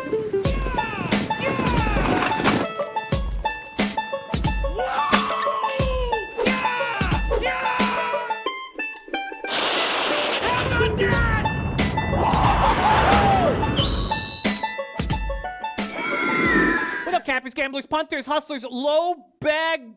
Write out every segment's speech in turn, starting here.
What up, cappers, gamblers, punters, hustlers, low baggers?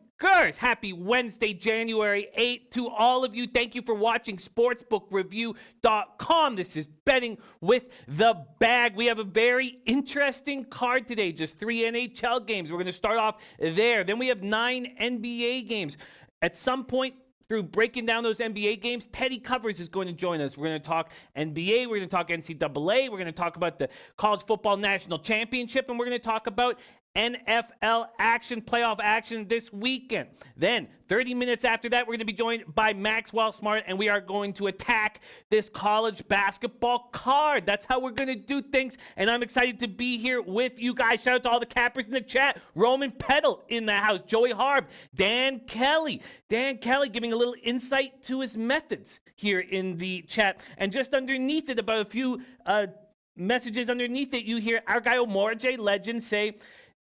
Happy Wednesday, January 8th to all of you. Thank you for watching SportsbookReview.com. This is Betting with the Bag. We have a very interesting card today. Just 3 NHL games. We're going to start off there. Then we have 9 NBA games. At some point, through breaking down those NBA games, Teddy Covers is going to join us. We're going to talk NBA, we're going to talk NCAA, we're going to talk about the College Football National Championship, and we're going to talk about NFL action, playoff action this weekend. Then, 30 minutes after that, we're going to be joined by Maxwell Smart, and we are going to attack this college basketball card. That's how we're going to do things, and I'm excited to be here with you guys. Shout out to all the cappers in the chat. Roman Peddle in the house. Joey Harb. Dan Kelly. Dan Kelly giving a little insight to his methods here in the chat. And just underneath it, about a few messages underneath it, you hear our guy Omar J. Legend say,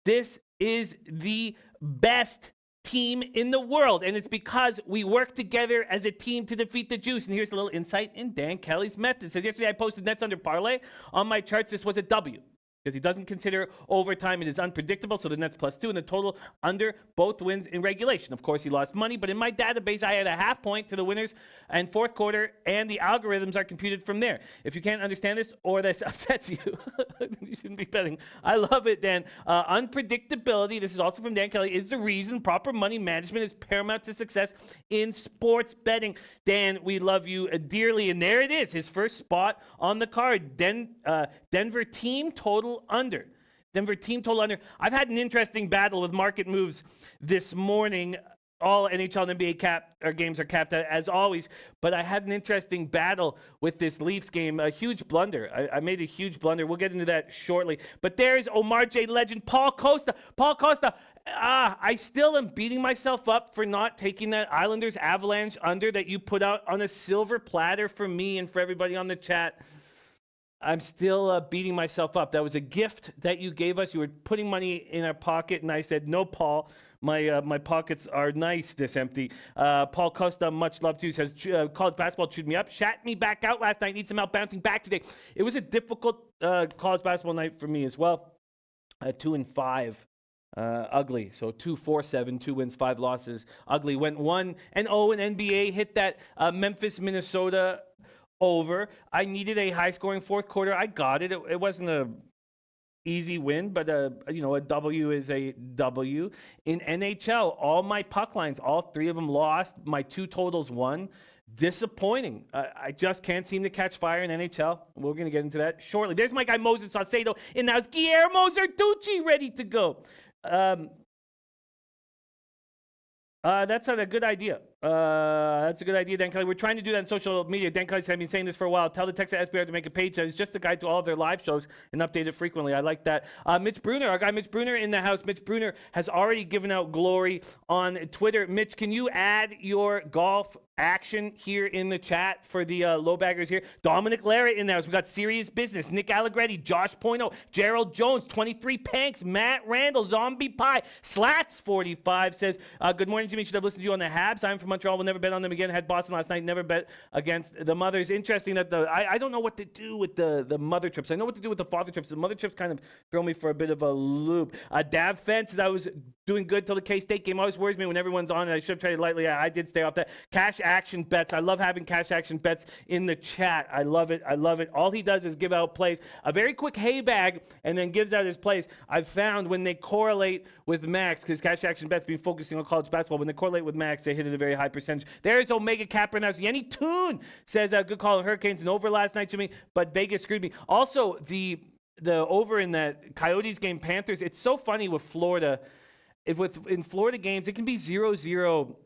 this is the best team in the world, and it's because we work together as a team to defeat the juice. And here's a little insight in Dan Kelly's method. It says, yesterday I posted Nets under parlay. On my charts, this was a W, because he doesn't consider overtime. It is unpredictable, so the Nets +2 and the total under both wins in regulation. Of course, he lost money, but in my database, I had a half point to the winners and fourth quarter, and the algorithms are computed from there. If you can't understand this or this upsets you, you shouldn't be betting. I love it, Dan. Unpredictability, this is also from Dan Kelly, is the reason proper money management is paramount to success in sports betting. Dan, we love you dearly, and there it is, his first spot on the card. Denver team total under. Denver team total under. I've had an interesting battle with market moves this morning. All NHL and NBA games are capped as always, but I had an interesting battle with this Leafs game. A huge blunder. I made a huge blunder. We'll get into that shortly. But there's Omar J. Legend, Paul Costa. Paul Costa. I still am beating myself up for not taking that Islanders Avalanche under that you put out on a silver platter for me and for everybody on the chat. I'm still beating myself up. That was a gift that you gave us. You were putting money in our pocket, and I said, no, Paul, my pockets are nice this empty. Paul Costa, much love to you, says, college basketball chewed me up. Shat me back out last night. Need some help bouncing back today. It was a difficult college basketball night for me as well. 2-5. Ugly. So 2-4-7, 2 wins, 5 losses. Ugly. Went 1-0 in NBA. Hit that Memphis, Minnesota over. I needed a high-scoring fourth quarter. I got it. It wasn't a easy win, but a W is a W. In NHL, all my puck lines, all 3 of them lost. My 2 totals won. Disappointing. I just can't seem to catch fire in NHL. We're going to get into that shortly. There's my guy Moses Saucedo, and now it's Guillermo Zertucci ready to go. That's a good idea. That's a good idea, Dan Kelly. We're trying to do that on social media. Dan Kelly's been saying this for a while. Tell the Texas SBR to make a page that is just a guide to all of their live shows and update it frequently. I like that. Mitch Bruner, our guy Mitch Bruner in the house. Mitch Bruner has already given out glory on Twitter. Mitch, can you add your golf action here in the chat for the low baggers here? Dominic Lara in the house. We got Serious Business, Nick Allegretti, Josh Poino, Gerald Jones, 23 Panks, Matt Randall, Zombie Pie, Slats 45 says, good morning, Jimmy. Should have listened to you on the Habs. I'm from Montreal. Will never bet on them again. Had Boston last night. Never bet against the Mothers. Interesting that I don't know what to do with the mother trips. I know what to do with the father trips. The mother trips kind of throw me for a bit of a loop. Dav Fence says I was doing good till the K-State game. Always worries me when everyone's on, and I should have traded lightly. I did stay off that. Cash action bets. I love having cash action bets in the chat. I love it. I love it. All he does is give out plays. A very quick hay bag, and then gives out his plays. I've found when they correlate with Max, because cash action bets been focusing on college basketball, when they correlate with Max, they hit at a very high percentage. There's Omega Capper now. Yenny Toon says, good call on Hurricanes and over last night, Jimmy, but Vegas screwed me. Also, the over in that Coyotes game, Panthers, it's so funny with Florida. In Florida games, it can be 0-0,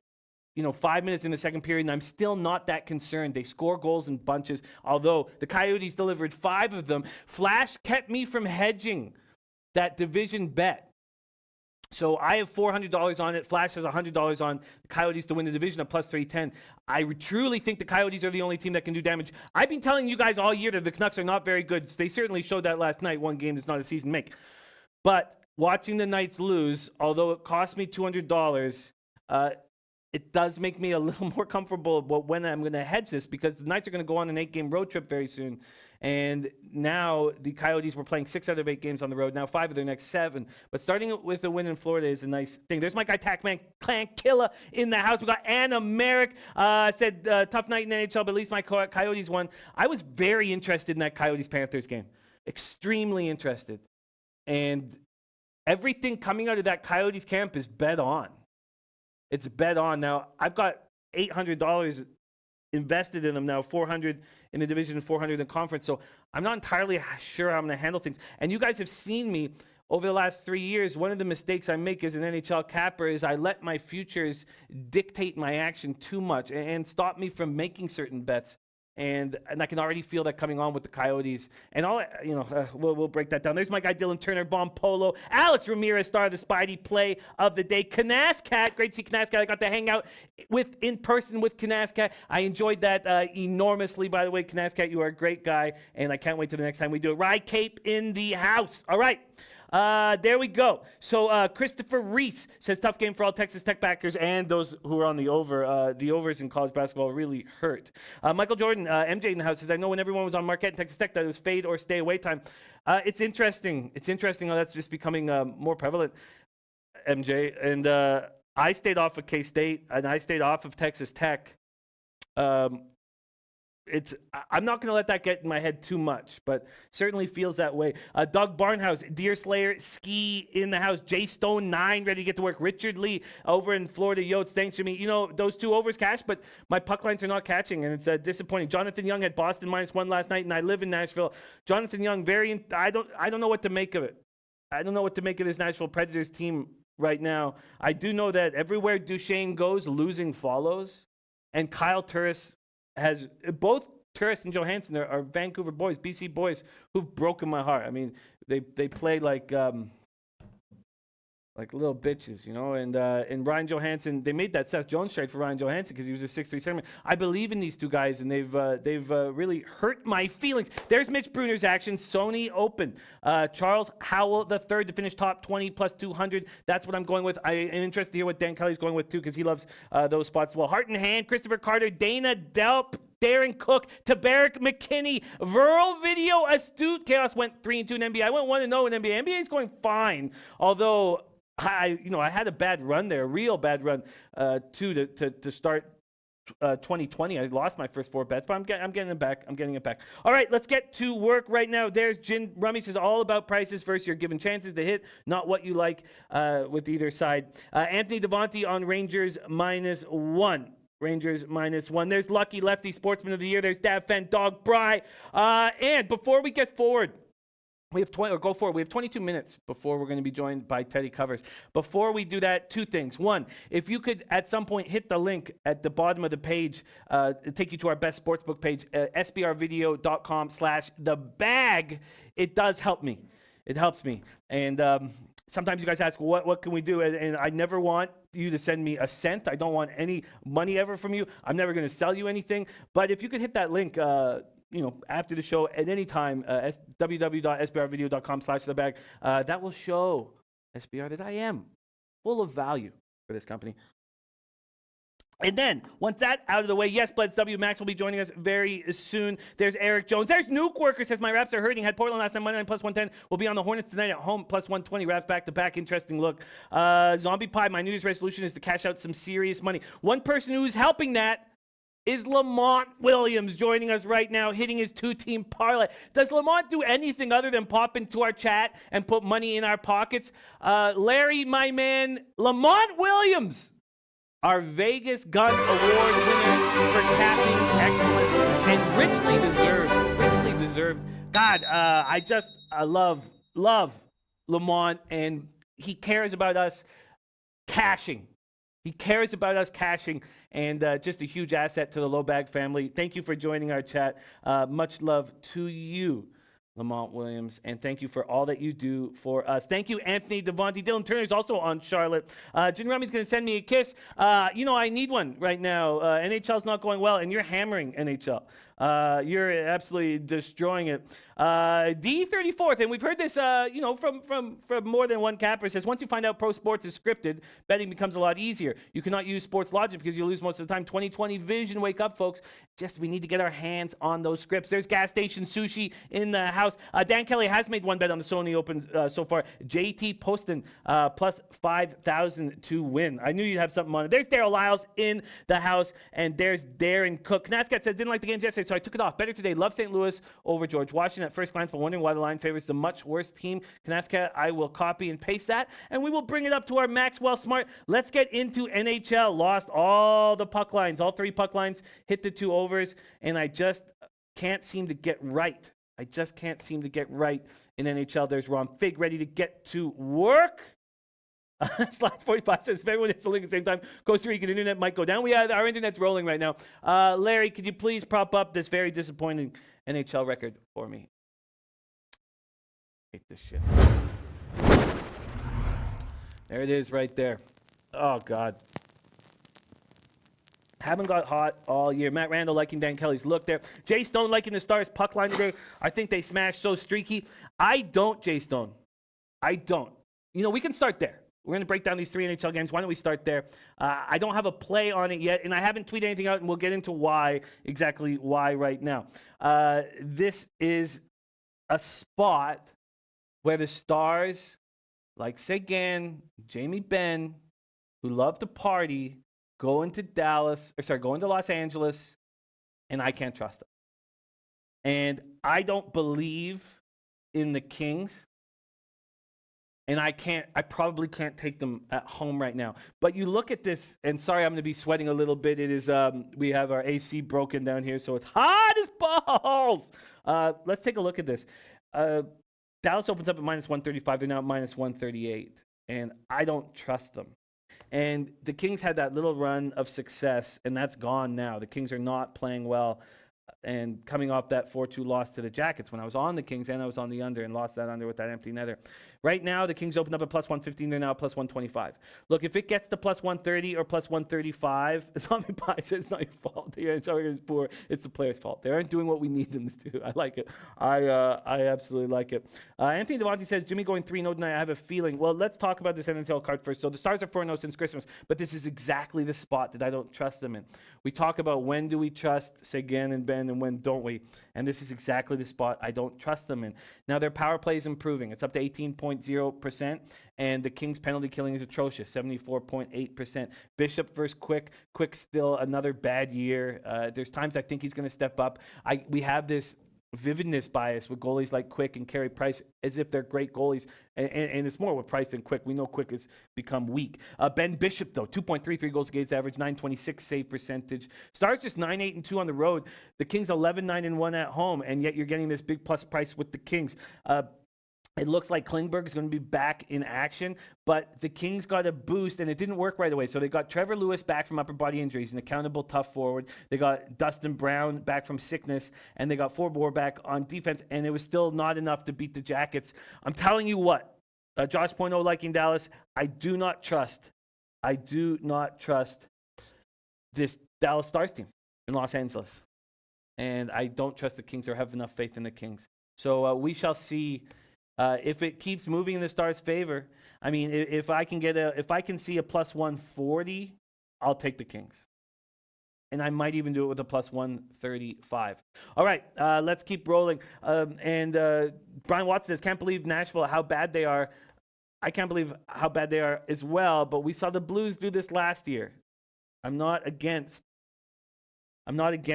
5 minutes in the second period, and I'm still not that concerned. They score goals in bunches, although the Coyotes delivered 5 of them. Flash kept me from hedging that division bet. So I have $400 on it. Flash has $100 on the Coyotes to win the division at plus 310. I truly think the Coyotes are the only team that can do damage. I've been telling you guys all year that the Canucks are not very good. They certainly showed that last night. One game is not a season make. But watching the Knights lose, although it cost me $200, it does make me a little more comfortable about when I'm going to hedge this, because the Knights are going to go on an 8-game road trip very soon. And now the Coyotes were playing 6 out of 8 games on the road, now 5 of their next 7. But starting with a win in Florida is a nice thing. There's my guy, Tackman Clan Killer in the house. We got Anna Merrick. Said, tough night in the NHL, but at least my Coyotes won. I was very interested in that Coyotes-Panthers game. Extremely interested. And everything coming out of that Coyotes camp is bet on. It's bet on. Now, I've got $800 invested in them now, $400 in the division, $400 in the conference. So I'm not entirely sure how I'm going to handle things. And you guys have seen me over the last 3 years. One of the mistakes I make as an NHL capper is I let my futures dictate my action too much and stop me from making certain bets. And I can already feel that coming on with the Coyotes. And we'll break that down. There's my guy, Dylan Turner, Bomb Polo. Alex Ramirez, star of the Spidey play of the day. Canascat, great to see Canascat. I got to hang out in person with Canascat. I enjoyed that enormously, by the way. Canascat, you are a great guy. And I can't wait till the next time we do it. Rye Cape in the house. All right. There we go. So Christopher Reese says, tough game for all Texas Tech backers and those who are on the over. The overs in college basketball really hurt. Michael Jordan, MJ in the house, says, I know when everyone was on Marquette and Texas Tech that it was fade or stay away time. It's interesting. It's interesting how that's just becoming more prevalent, MJ. And I stayed off of K-State and I stayed off of Texas Tech. I'm not going to let that get in my head too much, but certainly feels that way. Doug Barnhouse, Deer Slayer, Ski in the house. Jay Stone 9 ready to get to work. Richard Lee over in Florida. Yotes, thanks to me. You know, those 2 overs cash, but my puck lines are not catching, and it's disappointing. Jonathan Young had Boston -1 last night, and I live in Nashville. Jonathan Young, I don't know what to make of it. I don't know what to make of this Nashville Predators team right now. I do know that everywhere Duchesne goes, losing follows, and Kyle Turris has both Turris and Johansson are Vancouver boys, BC boys who've broken my heart. I mean, they play like little bitches, you know. And Ryan Johansson, they made that Seth Jones trade for Ryan Johansson because he was a 6'3" centerman. I believe in these 2 guys, and they've really hurt my feelings. There's Mitch Bruner's action. Sony Open. Charles Howell III to finish top 20 plus 200. That's what I'm going with. I am interested to hear what Dan Kelly's going with too, because he loves those spots as well. Heart in Hand, Christopher Carter, Dana Delp, Darren Cook, Tabaric McKinney, Viral Video, Astute Chaos went 3-2 in NBA. I went 1-0 in NBA. NBA is going fine, although I had a bad run there, a real bad run to start 2020. I lost my first 4 bets, but I'm getting it back. I'm getting it back. All right, let's get to work right now. There's Jin Rummy says all about prices. First, you're given chances to hit, not what you like with either side. Anthony Devontae on Rangers -1. Rangers -1. There's Lucky Lefty Sportsman of the Year. There's Dav Fenn, Dog Bry. And before we get forward, we have 22 minutes before we're going to be joined by Teddy Covers. Before we do that, 2 things. 1, if you could at some point hit the link at the bottom of the page, take you to our best sportsbook page, sbrvideo.com/thebag. It does help me. It helps me. And sometimes you guys ask, what can we do? And I never want you to send me a cent. I don't want any money ever from you. I'm never going to sell you anything. But if you could hit that link, after the show at any time, www.sbrvideo.com/thebag, that will show SBR that I am full of value for this company. And then, once that out of the way, yes, Bleds W. Max will be joining us very soon. There's Eric Jones. There's Nuke Worker, says my Raps are hurting. Had Portland last night, Monday night, plus 110. We'll be on the Hornets tonight at home, plus 120. Raps back-to-back. Interesting look. Zombie Pie, my New Year's resolution is to cash out some serious money. One person who's helping that is Lamont Williams joining us right now, hitting his 2-team parlay. Does Lamont do anything other than pop into our chat and put money in our pockets? Larry, my man, Lamont Williams, our Vegas Gun Award winner for capping excellence, and richly deserved. God, I love Lamont, and he cares about us cashing. He cares about us cashing, and just a huge asset to the Low Bag family. Thank you for joining our chat. Much love to you. Lamont Williams, and thank you for all that you do for us. Thank you, Anthony Devontae. Dylan Turner's also on Charlotte. Jin Rummy's going to send me a kiss. I need one right now. NHL's not going well, and you're hammering NHL. You're absolutely destroying it. D34th, and we've heard this, from more than one capper, says once you find out pro sports is scripted, betting becomes a lot easier. You cannot use sports logic because you lose most of the time. 2020 vision, wake up, folks. We need to get our hands on those scripts. There's gas station sushi in the house. Dan Kelly has made one bet on the Sony Open so far. JT Poston plus 5,000 to win. I knew you'd have something on it. There's Daryl Lyles in the house, and there's Darren Cook. Knascat says, didn't like the games yesterday, so I took it off. Better today. Love St. Louis over George Washington at first glance, but wondering why the line favors the much worse team. Knascat, I will copy and paste that, and we will bring it up to our Maxwell Smart. Let's get into NHL. Lost all the puck lines, all 3 puck lines, hit the 2 overs, and I just can't seem to get right. I just can't seem to get right in NHL. There's Ron Fig ready to get to work. Slot 45 says, if everyone hits the link at the same time, Costa Rican internet might go down. Our internet's rolling right now. Larry, could you please prop up this very disappointing NHL record for me? Hate this shit. There it is right there. Oh, God. Haven't got hot all year. Matt Randall liking Dan Kelly's look there. Jay Stone liking the Stars puck line today. I think they smashed so streaky. I don't, Jay Stone. I don't. We can start there. We're going to break down these 3 NHL games. Why don't we start there? I don't have a play on it yet, and I haven't tweeted anything out, and we'll get into exactly why right now. This is a spot where the Stars, like Seguin, Jamie Benn, who love to party, go into Los Angeles, and I can't trust them. And I don't believe in the Kings. And I probably can't take them at home right now. But you look at this, and sorry, I'm going to be sweating a little bit. It is, we have our AC broken down here, so it's hot as balls. Let's take a look at this. Dallas opens up at minus 135. They're now at minus 138. And I don't trust them. And the Kings had that little run of success, and that's gone now. The Kings are not playing well. And coming off that 4-2 loss to the Jackets when I was on the Kings and I was on the under and lost that under with that empty netter. Right now, the Kings opened up at plus 115. They're now plus 125. Look, if it gets to plus 130 or plus 135, it's not my bias. It's not your fault. The NHL is poor. It's the players' fault. They aren't doing what we need them to do. I like it. I absolutely like it. Anthony Devontae says, Jimmy going 3-0 tonight. I have a feeling. Well, let's talk about this NHL card first. So the Stars are 4-0 since Christmas, but this is exactly the spot that I don't trust them in. We talk about when do we trust Seguin and Ben and when don't we? And this is exactly the spot I don't trust them in. Now, their power play is improving. It's up to 18.0%, and the Kings' penalty killing is atrocious, 74.8%. Bishop versus Quick. Quick still another bad year. There's times I think he's going to step up. We have this vividness bias with goalies like Quick and Carey Price as if they're great goalies, and it's more with Price than Quick. We know Quick has become weak. Ben Bishop, though, 2.33 goals against average, 926 save percentage. Stars just 9-8-2 on the road. The Kings 11-9-1 at home, and yet you're getting this big plus price with the Kings. It looks like Klingberg is going to be back in action, but the Kings got a boost, and it didn't work right away. So they got Trevor Lewis back from upper body injuries, an accountable, tough forward. They got Dustin Brown back from sickness, and they got Forbort back on defense, and it was still not enough to beat the Jackets. I'm telling you what, Josh Poino liking Dallas, I do not trust this Dallas Stars team in Los Angeles. And I don't trust the Kings or have enough faith in the Kings. So we shall see. If it keeps moving in the Stars' favor, I mean, if I can see a plus 140, I'll take the Kings. And I might even do it with a plus 135. All right, let's keep rolling. And Brian Watson says, can't believe Nashville, how bad they are. I can't believe how bad they are as well, but we saw the Blues do this last year. I'm not against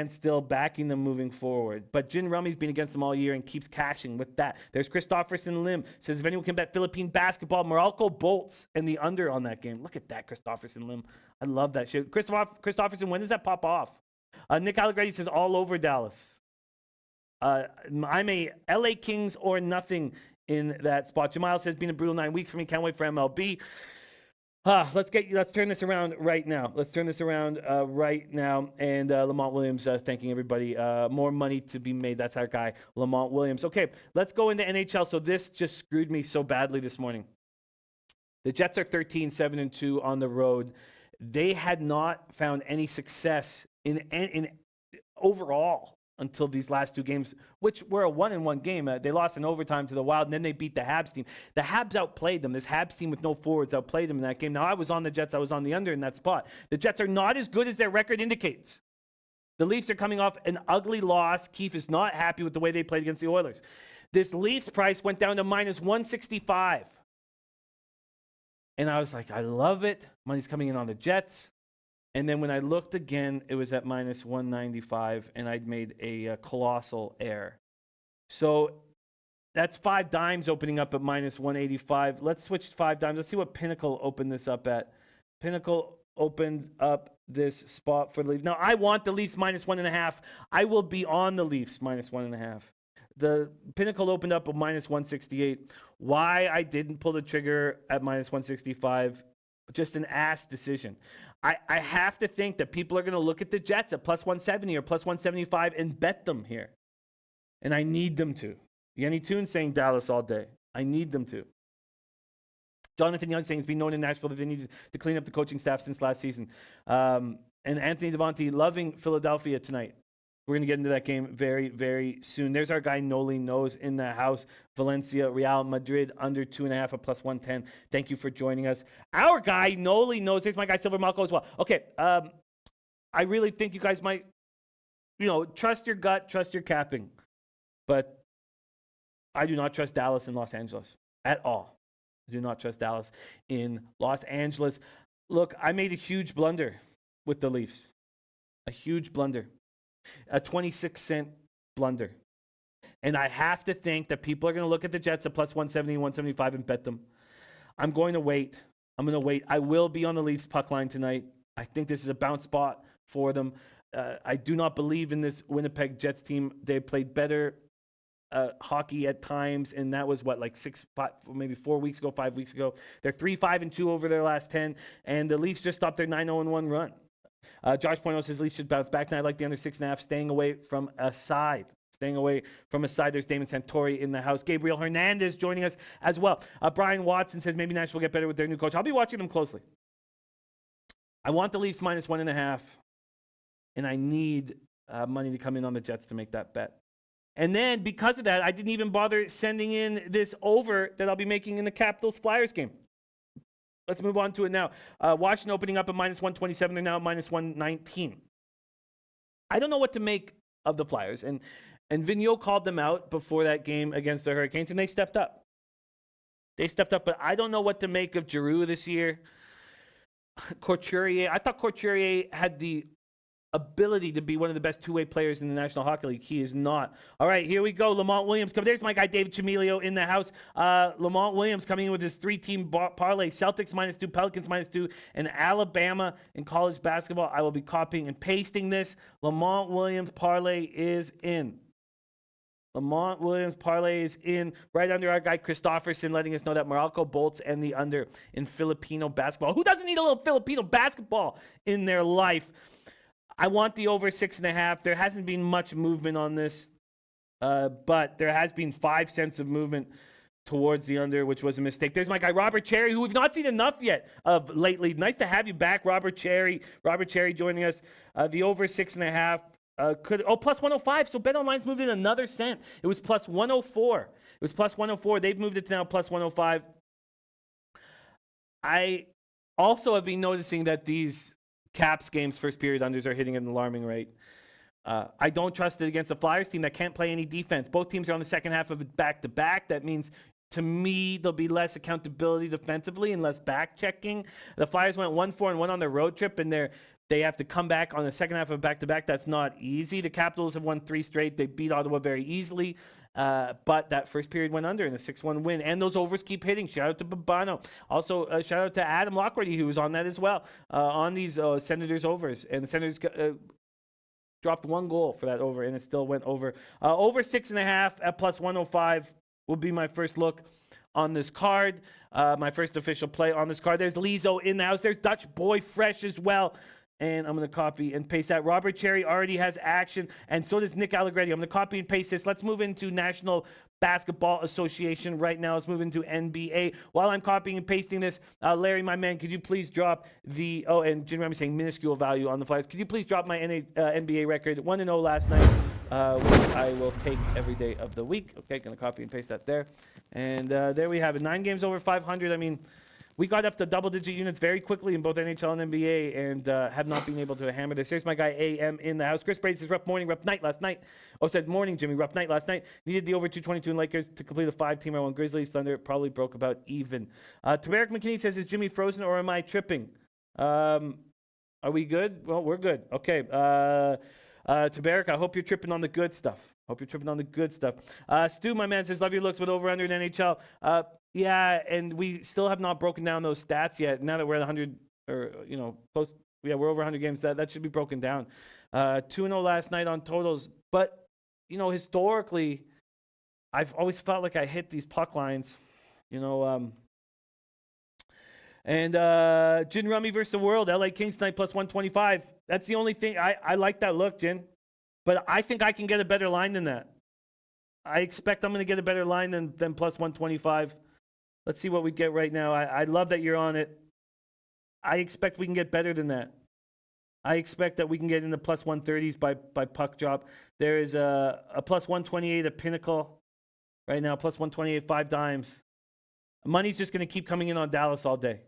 still backing them moving forward. But Jin Rummy's been against them all year and keeps cashing with that. There's Christopherson Lim. Says, if anyone can bet Philippine basketball, Morocco bolts and the under on that game. Look at that, Christopherson Lim. I love that shit. Christopherson, when does that pop off? Nick Allegretti says, all over Dallas. I'm a LA Kings or nothing in that spot. Jamal says, been a brutal 9 weeks for me. Can't wait for MLB. Let's turn this around right now. And Lamont Williams thanking everybody. More money to be made. That's our guy, Lamont Williams. Okay, let's go into NHL. So this just screwed me so badly this morning. The Jets are 13-7-2 on the road. They had not found any success in overall until these last two games, which were a 1-1 game. They lost in overtime to the Wild, and then they beat the Habs team. The Habs outplayed them. This Habs team with no forwards outplayed them in that game. Now, I was on the Jets. I was on the under in that spot. The Jets are not as good as their record indicates. The Leafs are coming off an ugly loss. Keefe is not happy with the way they played against the Oilers. This Leafs price went down to minus 165. And I was like, I love it. Money's coming in on the Jets. And then when I looked again, it was at minus 195, and I'd made a colossal error. So that's 5 dimes opening up at minus 185. Let's switch 5 dimes. Let's see what Pinnacle opened this up at. Pinnacle opened up this spot for the Leafs. Now, I want the Leafs minus 1.5. I will be on the Leafs minus 1.5. The Pinnacle opened up at minus 168. Why I didn't pull the trigger at minus 165, just an ass decision. I have to think that people are going to look at the Jets at plus 170 or plus 175 and bet them here. And I need them to. Yenny Toon saying Dallas all day. I need them to. Jonathan Young saying it's been known in Nashville that they needed to clean up the coaching staff since last season. And Anthony Devontae loving Philadelphia tonight. We're going to get into that game very, very soon. There's our guy, Noli Knows, in the house. Valencia, Real Madrid, under 2.5 at plus 110. Thank you for joining us. Our guy, Noli Knows. There's my guy, Silver Malco, as well. Okay, I really think you guys might, trust your gut, trust your capping. But I do not trust Dallas and Los Angeles at all. I do not trust Dallas in Los Angeles. Look, I made a huge blunder with the Leafs. A huge blunder. A 26-cent blunder. And I have to think that people are going to look at the Jets at plus 170, 175 and bet them. I'm going to wait. I will be on the Leafs puck line tonight. I think this is a bounce spot for them. I do not believe in this Winnipeg Jets team. They played better hockey at times, and that was like 4 weeks ago, 5 weeks ago. They're 3-5-2 over their last 10, and the Leafs just stopped their 9-0-1 run. Josh Poino says Leafs should bounce back tonight. I like the under 6.5, staying away from a side. There's Damon Santori in the house. Gabriel Hernandez joining us as well. Brian Watson says maybe Nashville will get better with their new coach. I'll be watching them closely. I want the Leafs minus 1.5, and I need money to come in on the Jets to make that bet. And then because of that, I didn't even bother sending in this over that I'll be making in the Capitals-Flyers game. Let's move on to it now. Washington opening up at minus 127. They're now at minus 119. I don't know what to make of the Flyers. And Vigneault called them out before that game against the Hurricanes, and they stepped up. But I don't know what to make of Giroux this year. Couturier. I thought Couturier had the ability to be one of the best two-way players in the National Hockey League. He is not. All right, here we go. Lamont Williams. There's my guy, David Chimilio, in the house. Lamont Williams coming in with his 3-team parlay. Celtics -2, Pelicans -2, and Alabama in college basketball. I will be copying and pasting this. Lamont Williams parlay is in. Right under our guy Christofferson, letting us know that Morocco bolts and the under in Filipino basketball. Who doesn't need a little Filipino basketball in their life? I want the over 6.5. There hasn't been much movement on this, but there has been 5 cents of movement towards the under, which was a mistake. There's my guy, Robert Cherry, who we've not seen enough yet of lately. Nice to have you back, Robert Cherry. Robert Cherry joining us. The over 6.5 plus 105. So BetOnline's moved in another cent. It was plus 104. They've moved it to now plus 105. I also have been noticing that these Caps games, first period unders are hitting at an alarming rate. I don't trust it against a Flyers team that can't play any defense. Both teams are on the second half of it back-to-back. That means, to me, there'll be less accountability defensively and less back-checking. The Flyers went 1-4-1 on their road trip, and they have to come back on the second half of back-to-back. That's not easy. The Capitals have won 3 straight. They beat Ottawa very easily. But that first period went under in a 6-1 win. And those overs keep hitting. Shout out to Babano. Also, shout out to Adam Lockworthy, who was on that as well, on these Senators overs. And the Senators dropped 1 goal for that over, and it still went over. Over 6.5 at plus 105 will be my first look. on this card. My first official play on this card. There's Lizo in the house. There's Dutch Boy Fresh as well. And I'm going to copy and paste that. Robert Cherry already has action, and so does Nick Allegretti. I'm going to copy and paste this. Let's move into National Basketball Association right now. Let's move into NBA. While I'm copying and pasting this, Larry, my man, could you please drop the... Oh, and Jim Remy saying minuscule value on the Flyers. Could you please drop my NBA record? 1-0 last night, which I will take every day of the week. Okay, going to copy and paste that there. And there we have it. 9 games over 500. I mean... We got up to double-digit units very quickly in both NHL and NBA and have not been able to hammer this. Here's my guy AM in the house. Chris Brady says, rough morning, rough night last night. Oh, said morning, Jimmy, rough night last night. Needed the over 222 in Lakers to complete a 5-teamer on Grizzlies. Thunder probably broke about even. Tamarick McKinney says, is Jimmy frozen or am I tripping? Are we good? Well, we're good. Okay. Tamarick, I hope you're tripping on the good stuff. Stu, my man, says, love your looks with over under in NHL. Yeah, and we still have not broken down those stats yet. Now that we're at 100, or, close, yeah, we're over 100 games. That should be broken down. 2-0 last night on totals. But, historically, I've always felt like I hit these puck lines, And Jin Rummy versus the World, LA Kings tonight plus 125. That's the only thing. I like that look, Jin. But I think I can get a better line than that. I expect I'm going to get a better line than plus 125. Let's see what we get right now. I love that you're on it. I expect we can get better than that. I expect that we can get in the plus 130s by puck drop. There is a plus 128 at Pinnacle right now, plus 128, 5 dimes. Money's just going to keep coming in on Dallas all day.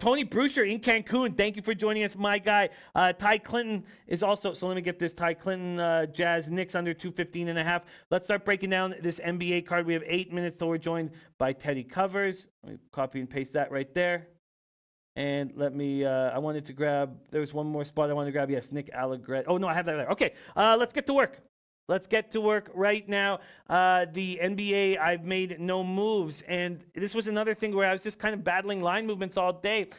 Tony Brewster in Cancun, thank you for joining us, my guy. Ty Clinton is also, so let me get this. Ty Clinton, Jazz, Knicks under 215.5. Let's start breaking down this NBA card. We have 8 minutes till we're joined by Teddy Covers. Let me copy and paste that right there. And let me, I wanted to grab, there's one more spot I wanted to grab. Yes, Nick Allegretti. Oh, no, I have that there. Okay, let's get to work. Let's get to work right now. The NBA, I've made no moves. And this was another thing where I was just kind of battling line movements all day.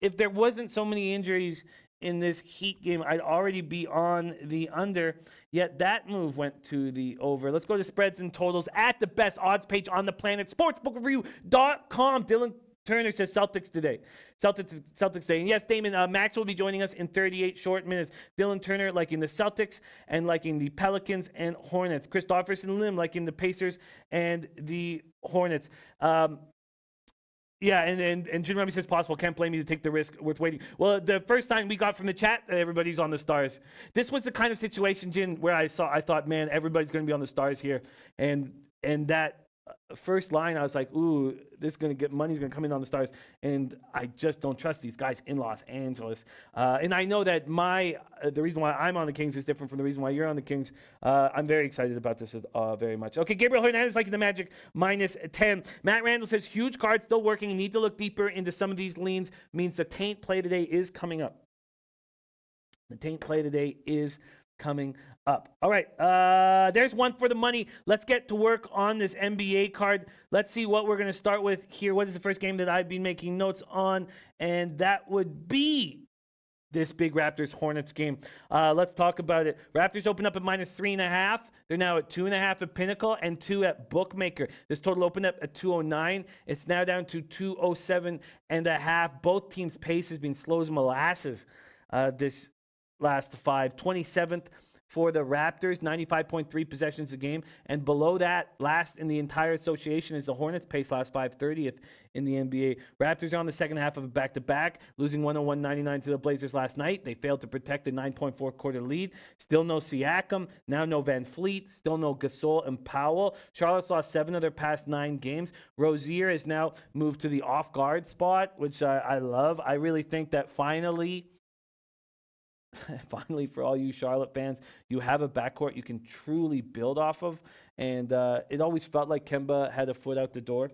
If there wasn't so many injuries in this Heat game, I'd already be on the under. Yet that move went to the over. Let's go to spreads and totals at the best odds page on the planet, sportsbookreview.com. Dylan Turner says Celtics today. Celtics today. And yes, Damon, Max will be joining us in 38 short minutes. Dylan Turner liking the Celtics and liking the Pelicans and Hornets. Christopherson Lim liking the Pacers and the Hornets. Yeah, and Jim Remy says possible. Can't blame you to take the risk. Worth waiting. Well, the first sign we got from the chat, everybody's on the Stars. This was the kind of situation, Jin, where I thought, man, everybody's going to be on the Stars here. And that first line, I was like, ooh, this is going to get money's going to come in on the Stars. And I just don't trust these guys in Los Angeles. And I know that the reason why I'm on the Kings is different from the reason why you're on the Kings. I'm very excited about this very much. Okay, Gabriel Hernandez liking the Magic minus 10. Matt Randall says huge card still working. You need to look deeper into some of these leans. Means the taint play today is coming up. The taint play today is coming up. All right, there's one for the money. Let's get to work on this NBA card. Let's see what we're going to start with here. What is the first game that I've been making notes on? And that would be this big Raptors Hornets game. Let's talk about it. Raptors open up at minus 3.5. They're now at 2.5 at Pinnacle and 2 at Bookmaker. This total opened up at 209. It's now down to 207.5. Both teams' pace has been slow as molasses this last 5. 27th for the Raptors, 95.3 possessions a game. And below that, last in the entire association is the Hornets, pace last 5, 30th in the NBA. Raptors are on the second half of a back-to-back, losing 101-99 to the Blazers last night. They failed to protect a 9.4 quarter lead. Still no Siakam, now no Van Fleet, still no Gasol and Powell. Charlotte's lost 7 of their past 9 games. Rozier has now moved to the off-guard spot, which I love. I really think that finally, for all you Charlotte fans, you have a backcourt you can truly build off of. And it always felt like Kemba had a foot out the door.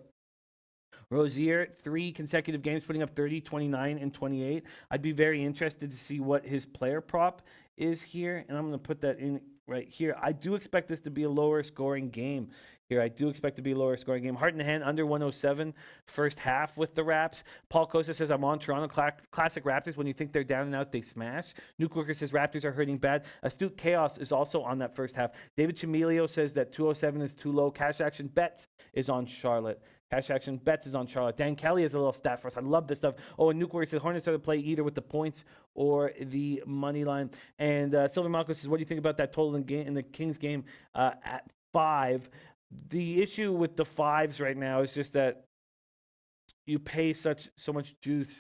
Rozier, 3 consecutive games putting up 30, 29, and 28. I'd be very interested to see what his player prop is here. And I'm going to put that in right here. I do expect this to be a lower scoring game here. I do expect to be a lower scoring game. Heart in the hand, under 107 first half with the Raps. Paul Costa says, I'm on Toronto. Classic Raptors. When you think they're down and out, they smash. Nuke Worker says, Raptors are hurting bad. Astute Chaos is also on that first half. David Chamilio says that 207 is too low. Cash Action Bets is on Charlotte. Cash Action Bets is on Charlotte. Dan Kelly has a little stat for us. I love this stuff. Oh, and Nuke Worker says, Hornets are to play either with the points or the money line. And Silver Malco says, what do you think about that total in the Kings game at 5? The issue with the 5s right now is just that you pay so much juice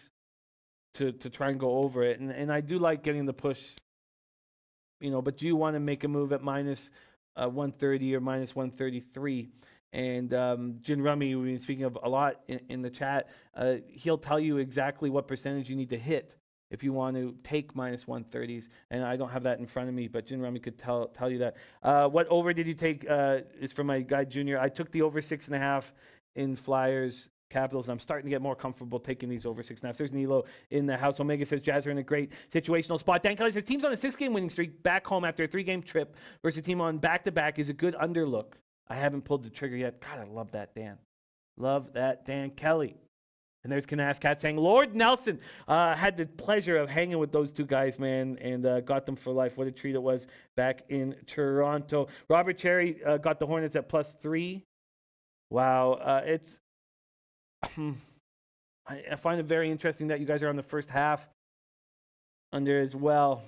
to try and go over it. And I do like getting the push, but do you want to make a move at minus 130 or minus 133? And Jin Rummy, we've been speaking of a lot in the chat, he'll tell you exactly what percentage you need to hit if you want to take minus 130s. And I don't have that in front of me, but Jin Rummy could tell you that. What over did you take is from my guy Junior. I took the over 6.5 in Flyers Capitals, and I'm starting to get more comfortable taking these over 6.5. There's Nilo in the house. Omega says Jazz are in a great situational spot. Dan Kelly says teams on a 6-game winning streak back home after a 3-game trip versus a team on back-to-back is a good underlook. I haven't pulled the trigger yet. God, I love that, Dan. Love that, Dan Kelly. And there's Canas Cat saying, Lord Nelson, had the pleasure of hanging with those two guys, man, and got them for life. What a treat it was back in Toronto. Robert Cherry got the Hornets at +3. Wow. It's I find it very interesting that you guys are on the first half under as well.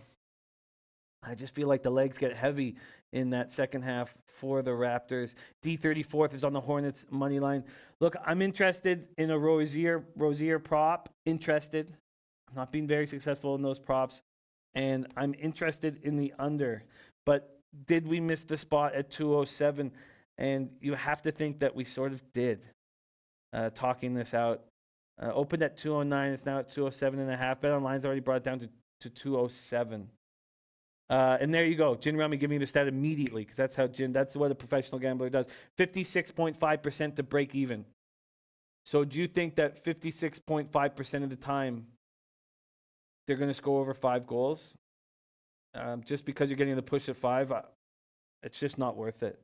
I just feel like the legs get heavy in that second half for the Raptors. D34th is on the Hornets money line. Look, I'm interested in a Rozier prop. Interested. I'm not being very successful in those props. And I'm interested in the under. But did we miss the spot at 207? And you have to think that we sort of did. Talking this out. Opened at 209. It's now at 207.5. Bet Online's already brought it down to 207. And there you go. Jin Rummy giving me the stat immediately because that's what a professional gambler does. 56.5% to break even. So do you think that 56.5% of the time they're going to score over 5 goals? Just because you're getting the push at 5, it's just not worth it.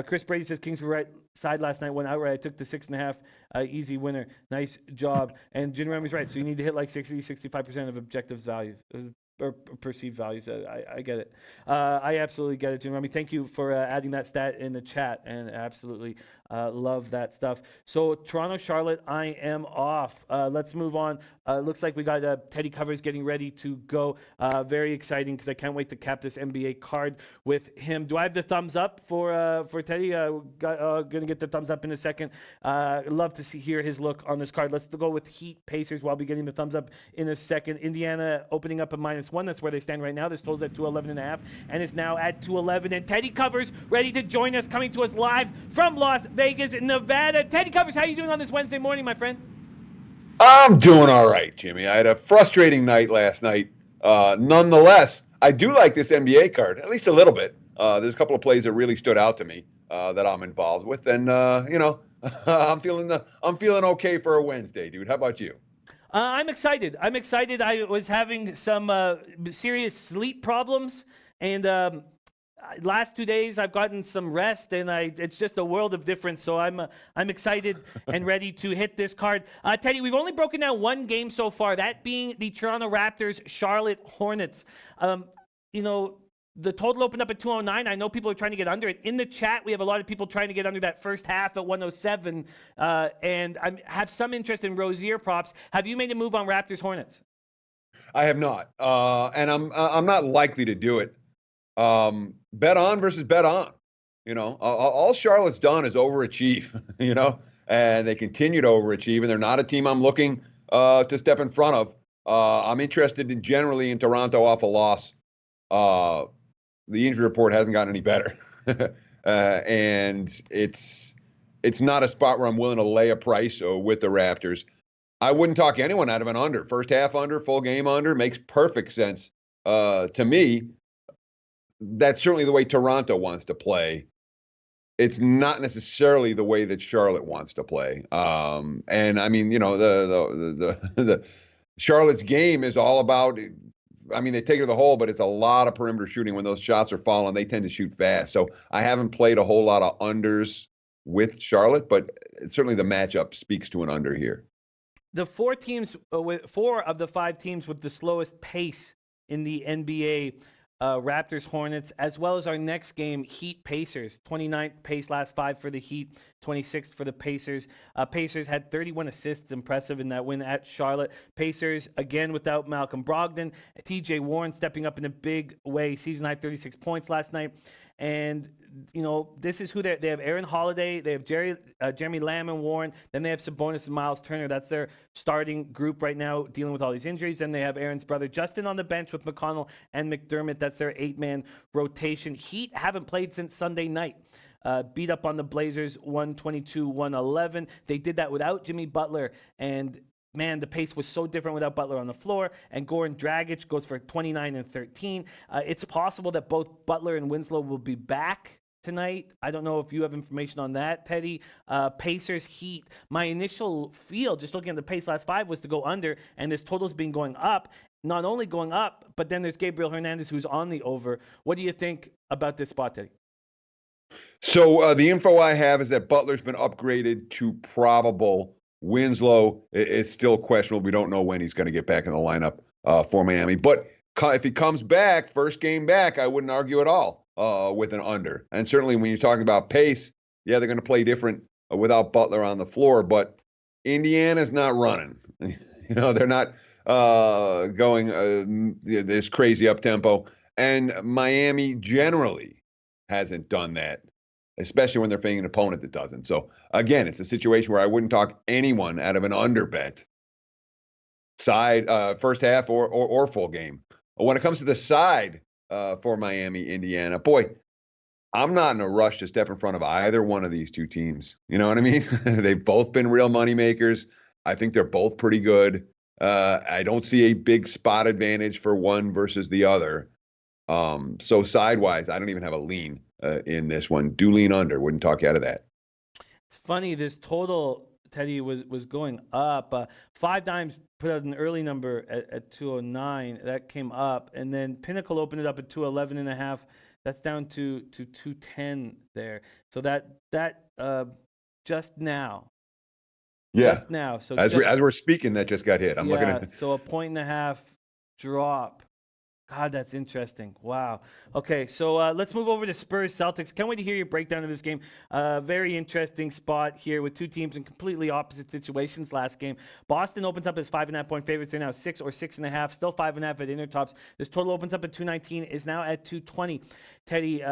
Chris Brady says Kings were right side last night, went outright. I took the 6.5 easy winner. Nice job. And Jin Rummy's right. So you need to hit like 65% of objective values. Or perceived values. I get it. I absolutely get it, Jim Rummy. Thank you for adding that stat in the chat, and absolutely love that stuff. So Toronto, Charlotte, I am off. Let's move on. Looks like we got Teddy Covers getting ready to go. Very exciting because I can't wait to cap this NBA card with him. Do I have the thumbs up for Teddy? Gonna get the thumbs up in a second. Love to hear his look on this card. Let's go with Heat Pacers while we getting the thumbs up in a second. Indiana opening up a -1. That's where they stand right now. This total's at 211.5, and it's now at 211. And Teddy Covers ready to join us, coming to us live from Las Vegas, Nevada. Teddy Covers, how are you doing on this Wednesday morning, my friend? I'm doing all right, Jimmy. I had a frustrating night last night. Nonetheless, I do like this NBA card, at least a little bit. There's a couple of plays that really stood out to me that I'm involved with, and I'm feeling okay for a Wednesday, dude. How about you? I'm excited. I was having some serious sleep problems, and last 2 days I've gotten some rest, and it's just a world of difference. So I'm excited and ready to hit this card. Teddy, we've only broken down one game so far, that being the Toronto Raptors Charlotte Hornets. The total opened up at 209. I know people are trying to get under it. In the chat, we have a lot of people trying to get under that first half at 107. And I have some interest in Rozier props. Have you made a move on Raptors Hornets? I have not, and I'm not likely to do it. Bet on versus bet on. All Charlotte's done is overachieve. And they continue to overachieve, and they're not a team I'm looking to step in front of. I'm interested generally in Toronto off a loss. The injury report hasn't gotten any better. And it's not a spot where I'm willing to lay a price with the Raptors. I wouldn't talk anyone out of an under. First half under, full game under makes perfect sense to me. That's certainly the way Toronto wants to play. It's not necessarily the way that Charlotte wants to play. And I mean, the Charlotte's game is all about. I mean, they take it to the hole, but it's a lot of perimeter shooting. When those shots are falling, they tend to shoot fast. So I haven't played a whole lot of unders with Charlotte, but certainly the matchup speaks to an under here. The four of the 5 teams with the slowest pace in the NBA, Raptors, Hornets, as well as our next game, Heat, Pacers. 29th pace last 5 for the Heat, 26th for the Pacers. Pacers had 31 assists, impressive in that win at Charlotte. Pacers, again, without Malcolm Brogdon. TJ Warren stepping up in a big way, season high 36 points last night. And, this is who they have. Aaron Holiday, they have Jeremy Lamb and Warren. Then they have Sabonis and Miles Turner. That's their starting group right now, dealing with all these injuries. Then they have Aaron's brother Justin on the bench with McConnell and McDermott. That's their 8-man rotation. Heat haven't played since Sunday night. Beat up on the Blazers 122-111. They did that without Jimmy Butler, and man, the pace was so different without Butler on the floor. And Goran Dragic goes for 29 and 13. It's possible that both Butler and Winslow will be back tonight. I don't know if you have information on that, Teddy. Pacers, Heat. My initial feel, just looking at the pace last 5, was to go under, and this total's been going up. Not only going up, but then there's Gabriel Hernandez, who's on the over. What do you think about this spot, Teddy? So the info I have is that Butler's been upgraded to probable. Winslow is still questionable. We don't know when he's going to get back in the lineup for Miami. But if he comes back, first game back, I wouldn't argue at all with an under. And certainly when you're talking about pace, yeah, they're going to play different without Butler on the floor. But Indiana's not running. They're not going this crazy up-tempo. And Miami generally hasn't done that, especially when they're playing an opponent that doesn't. So, again, it's a situation where I wouldn't talk anyone out of an under bet side, first half or full game. When it comes to the side for Miami, Indiana, boy, I'm not in a rush to step in front of either one of these two teams. You know what I mean? They've both been real money makers. I think they're both pretty good. I don't see a big spot advantage for one versus the other. So sidewise, I don't even have a lean in this one. Do lean under. Wouldn't talk you out of that. It's funny. This total, Teddy, was going up. 5 Dimes put out an early number at 209. That came up. And then Pinnacle opened it up at 211.5. That's down to 210 there. So that just now. Yeah. Just now. So as we're speaking, that just got hit. I'm looking at. So a 1.5 drop. God, that's interesting. Wow. Okay, so let's move over to Spurs Celtics. Can't wait to hear your breakdown of this game. Very interesting spot here with two teams in completely opposite situations last game. Boston opens up as 5.5-point favorites. They're now 6 or 6.5, still 5.5 at Intertops. This total opens up at 219, is now at 220. Teddy,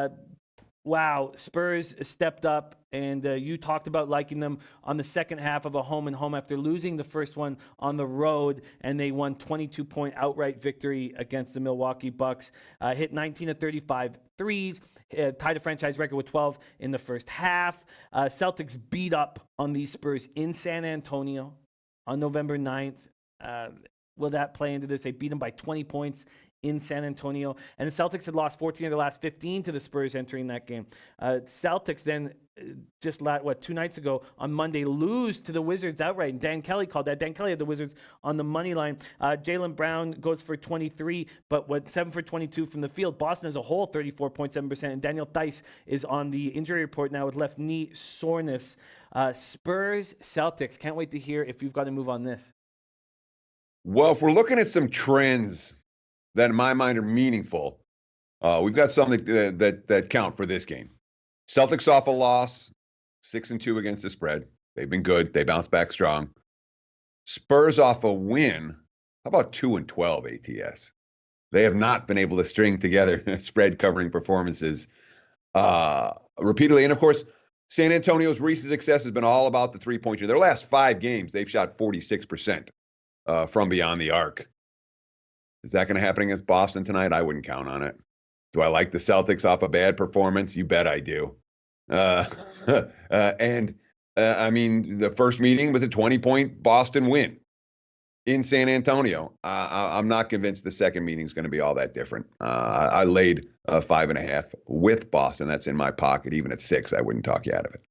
wow, Spurs stepped up, and you talked about liking them on the second half of a home-and-home after losing the first one on the road, and they won 22-point outright victory against the Milwaukee Bucks. Hit 19 of 35 threes, tied a franchise record with 12 in the first half. Celtics beat up on these Spurs in San Antonio on November 9th. Will that play into this? They beat them by 20 points in San Antonio. And the Celtics had lost 14 of the last 15 to the Spurs entering that game. Celtics then, just 2 nights ago on Monday, lose to the Wizards outright. And Dan Kelly called that. Dan Kelly had the Wizards on the money line. Jaylen Brown goes for 23, but 7 for 22 from the field. Boston as a whole, 34.7%. And Daniel Theis is on the injury report now with left knee soreness. Spurs, Celtics. Can't wait to hear if you've got to move on this. Well, if we're looking at some trends that in my mind are meaningful, we've got something that count for this game. Celtics off a loss, 6-2 against the spread. They've been good. They bounced back strong. Spurs off a win. How about 2-12 ATS? They have not been able to string together spread covering performances repeatedly. And of course, San Antonio's recent success has been all about the three-point shooting. Their last 5 games, they've shot 46% from beyond the arc. Is that going to happen against Boston tonight? I wouldn't count on it. Do I like the Celtics off a bad performance? You bet I do. I mean, the first meeting was a 20-point Boston win in San Antonio. I'm not convinced the second meeting is going to be all that different. I laid 5.5 with Boston. That's in my pocket. Even at 6, I wouldn't talk you out of it.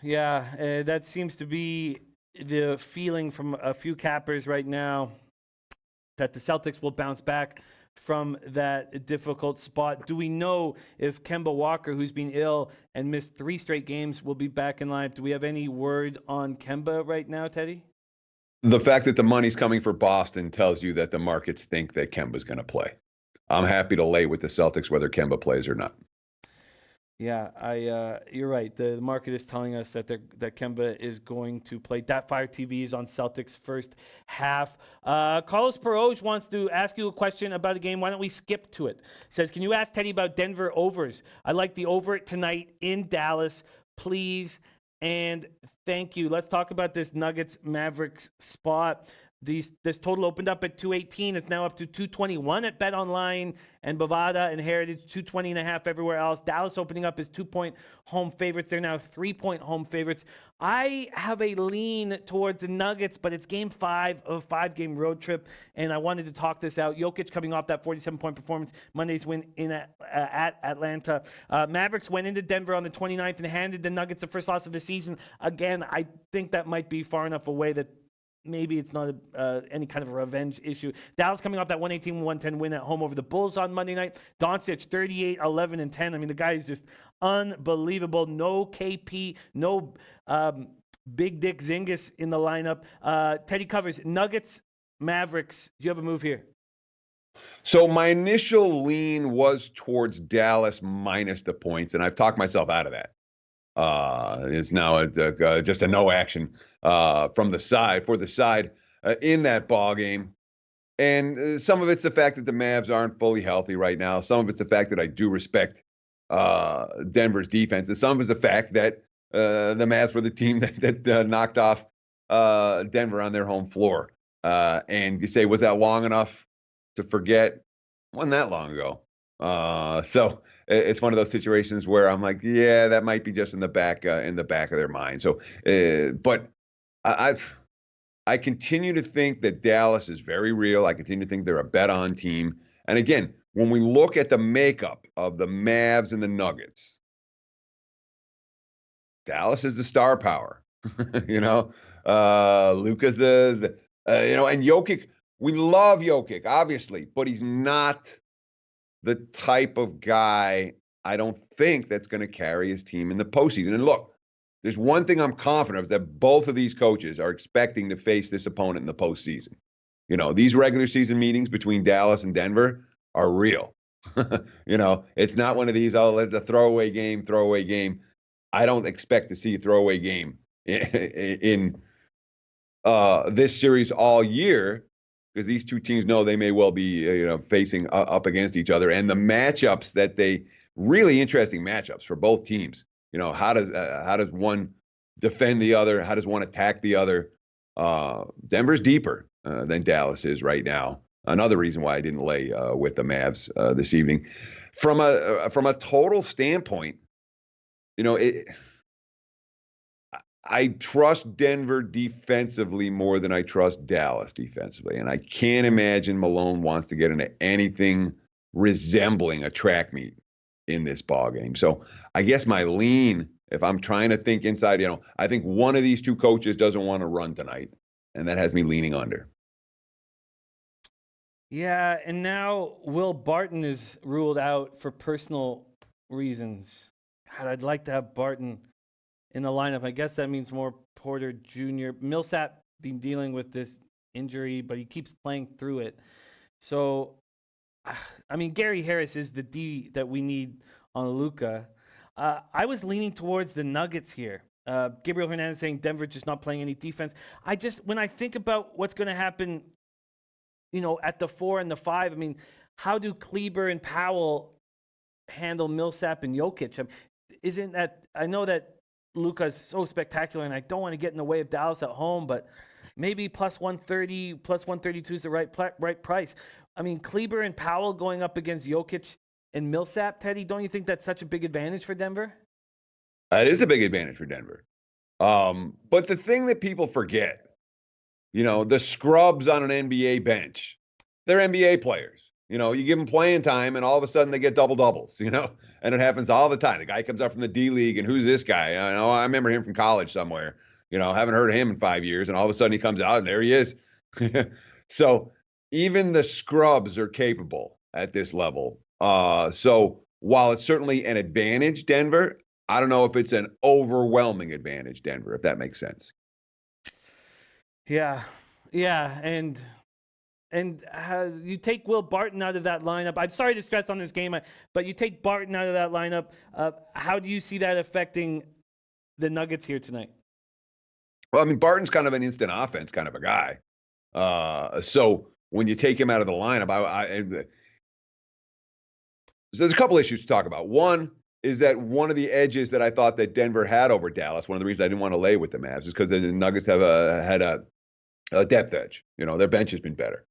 Yeah, that seems to be the feeling from a few cappers right now, that the Celtics will bounce back from that difficult spot. Do we know if Kemba Walker, who's been ill and missed 3 straight games, will be back in line? Do we have any word on Kemba right now, Teddy? The fact that the money's coming for Boston tells you that the markets think that Kemba's going to play. I'm happy to lay with the Celtics whether Kemba plays or not. Yeah, you're right. The market is telling us that Kemba is going to play. That Fire TV is on Celtics first half. Carlos Peroj wants to ask you a question about a game. Why don't we skip to it? Says, can you ask Teddy about Denver overs? I like the over tonight in Dallas, please, and thank you. Let's talk about this Nuggets Mavericks spot. This total opened up at 218. It's now up to 221 at BetOnline and Bovada and Heritage, 220.5 everywhere else. Dallas opening up as 2-point home favorites. They're now 3-point home favorites. I have a lean towards the Nuggets, but it's game 5 of a 5-game road trip, and I wanted to talk this out. Jokic coming off that 47-point performance, Monday's win at Atlanta. Mavericks went into Denver on the 29th and handed the Nuggets the first loss of the season. Again, I think that might be far enough away that maybe it's not any kind of a revenge issue. Dallas coming off that 118-110 win at home over the Bulls on Monday night. Doncic 38, 11, and 10. I mean, the guy is just unbelievable. No KP, no Big Dick Zingis in the lineup. Teddy covers Nuggets, Mavericks. Do you have a move here? So my initial lean was towards Dallas minus the points, and I've talked myself out of that. It's now just a no action from the side in that ball game. And some of it's the fact that the Mavs aren't fully healthy right now. Some of it's the fact that I do respect Denver's defense. And some of it's the fact that the Mavs were the team that knocked off Denver on their home floor. And you say, was that long enough to forget? It wasn't that long ago. So it's one of those situations where I'm like, yeah, that might be just in the back of their mind. So, but I continue to think that Dallas is very real. I continue to think they're a bet-on team. And again, when we look at the makeup of the Mavs and the Nuggets, Dallas is the star power. Luka's and Jokic. We love Jokic, obviously, but he's not the type of guy, I don't think, that's going to carry his team in the postseason. And look, there's one thing I'm confident of, is that both of these coaches are expecting to face this opponent in the postseason. These regular season meetings between Dallas and Denver are real. It's not one of these, it's a throwaway game. I don't expect to see a throwaway game in this series all year, because these two teams know they may well be facing up against each other. And the matchups really interesting matchups for both teams. How does one defend the other? How does one attack the other? Denver's deeper than Dallas is right now. Another reason why I didn't lay with the Mavs this evening. From a total standpoint, I trust Denver defensively more than I trust Dallas defensively. And I can't imagine Malone wants to get into anything resembling a track meet in this ball game. So I guess my lean, if I'm trying to think inside, I think one of these two coaches doesn't want to run tonight, and that has me leaning under. Yeah, and now Will Barton is ruled out for personal reasons. God, I'd like to have Barton in the lineup. I guess that means more Porter Jr. Millsap been dealing with this injury, but he keeps playing through it. So, Gary Harris is the D that we need on Luka. I was leaning towards the Nuggets here. Gabriel Hernandez saying Denver just not playing any defense. When I think about what's going to happen, at the 4 and the 5, how do Kleber and Powell handle Millsap and Jokic? I know that Luka's so spectacular, and I don't want to get in the way of Dallas at home, but maybe plus 130, plus 132 is the right price. Kleber and Powell going up against Jokic and Millsap, Teddy, don't you think that's such a big advantage for Denver? It is a big advantage for Denver. But the thing that people forget, the scrubs on an NBA bench, they're NBA players. You give them playing time, and all of a sudden they get double-doubles, and it happens all the time. The guy comes up from the D League, and who's this guy? I remember him from college somewhere. Haven't heard of him in 5 years, and all of a sudden he comes out, and there he is. So even the scrubs are capable at this level. So while it's certainly an advantage, Denver, I don't know if it's an overwhelming advantage, Denver, if that makes sense. Yeah, and you take Will Barton out of that lineup. I'm sorry to stress on this game, but you take Barton out of that lineup. How do you see that affecting the Nuggets here tonight? Well, I mean, Barton's kind of an instant offense kind of a guy. So when you take him out of the lineup, there's a couple issues to talk about. One is that one of the edges that I thought that Denver had over Dallas, one of the reasons I didn't want to lay with the Mavs, is because the Nuggets have had a depth edge. You know, their bench has been better.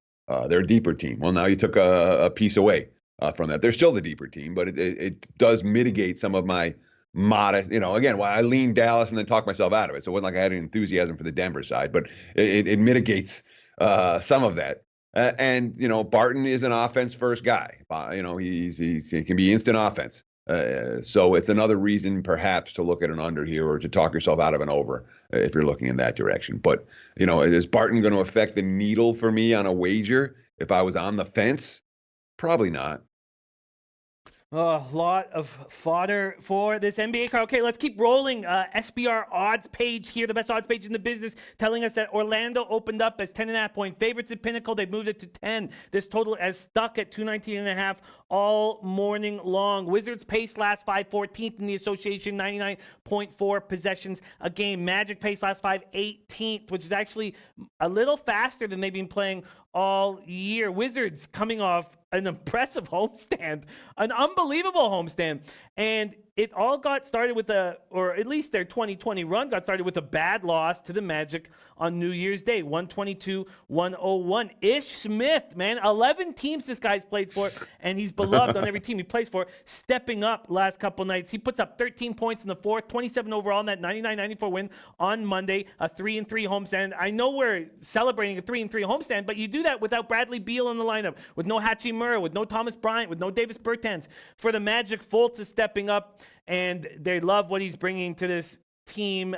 They're a deeper team. Well, now you took a piece away from that. They're still the deeper team, but it does mitigate some of my modest, again, I leaned Dallas and then talked myself out of it. So it wasn't like I had any enthusiasm for the Denver side, but it mitigates some of that. And Barton is an offense first guy. He can be instant offense. So it's another reason perhaps to look at an under here or to talk yourself out of an over if you're looking in that direction. But, is Barton going to affect the needle for me on a wager if I was on the fence? Probably not. A lot of fodder for this NBA card. Okay, let's keep rolling. SBR odds page here, the best odds page in the business, telling us that Orlando opened up as 10.5-point favorites at Pinnacle. They've moved it to 10. This total has stuck at 219.5 all morning long. Wizards pace last 5, 14th in the association, 99.4 possessions a game. Magic pace last 5, 18th, which is actually a little faster than they've been playing all year. Wizards coming off an impressive homestand, an unbelievable homestand. And it all got started with or at least their 2020 run got started with a bad loss to the Magic on New Year's Day, 122-101. Ish Smith, man, 11 teams this guy's played for, and he's beloved on every team he plays for, stepping up last couple nights. He puts up 13 points in the fourth, 27 overall in that 99-94 win on Monday, a 3-3 homestand. I know we're celebrating a 3-3 homestand, but you do that without Bradley Beal in the lineup, with no Hachimura, with no Thomas Bryant, with no Davis Bertans. For the Magic, Fultz is stepping up, and they love what he's bringing to this team.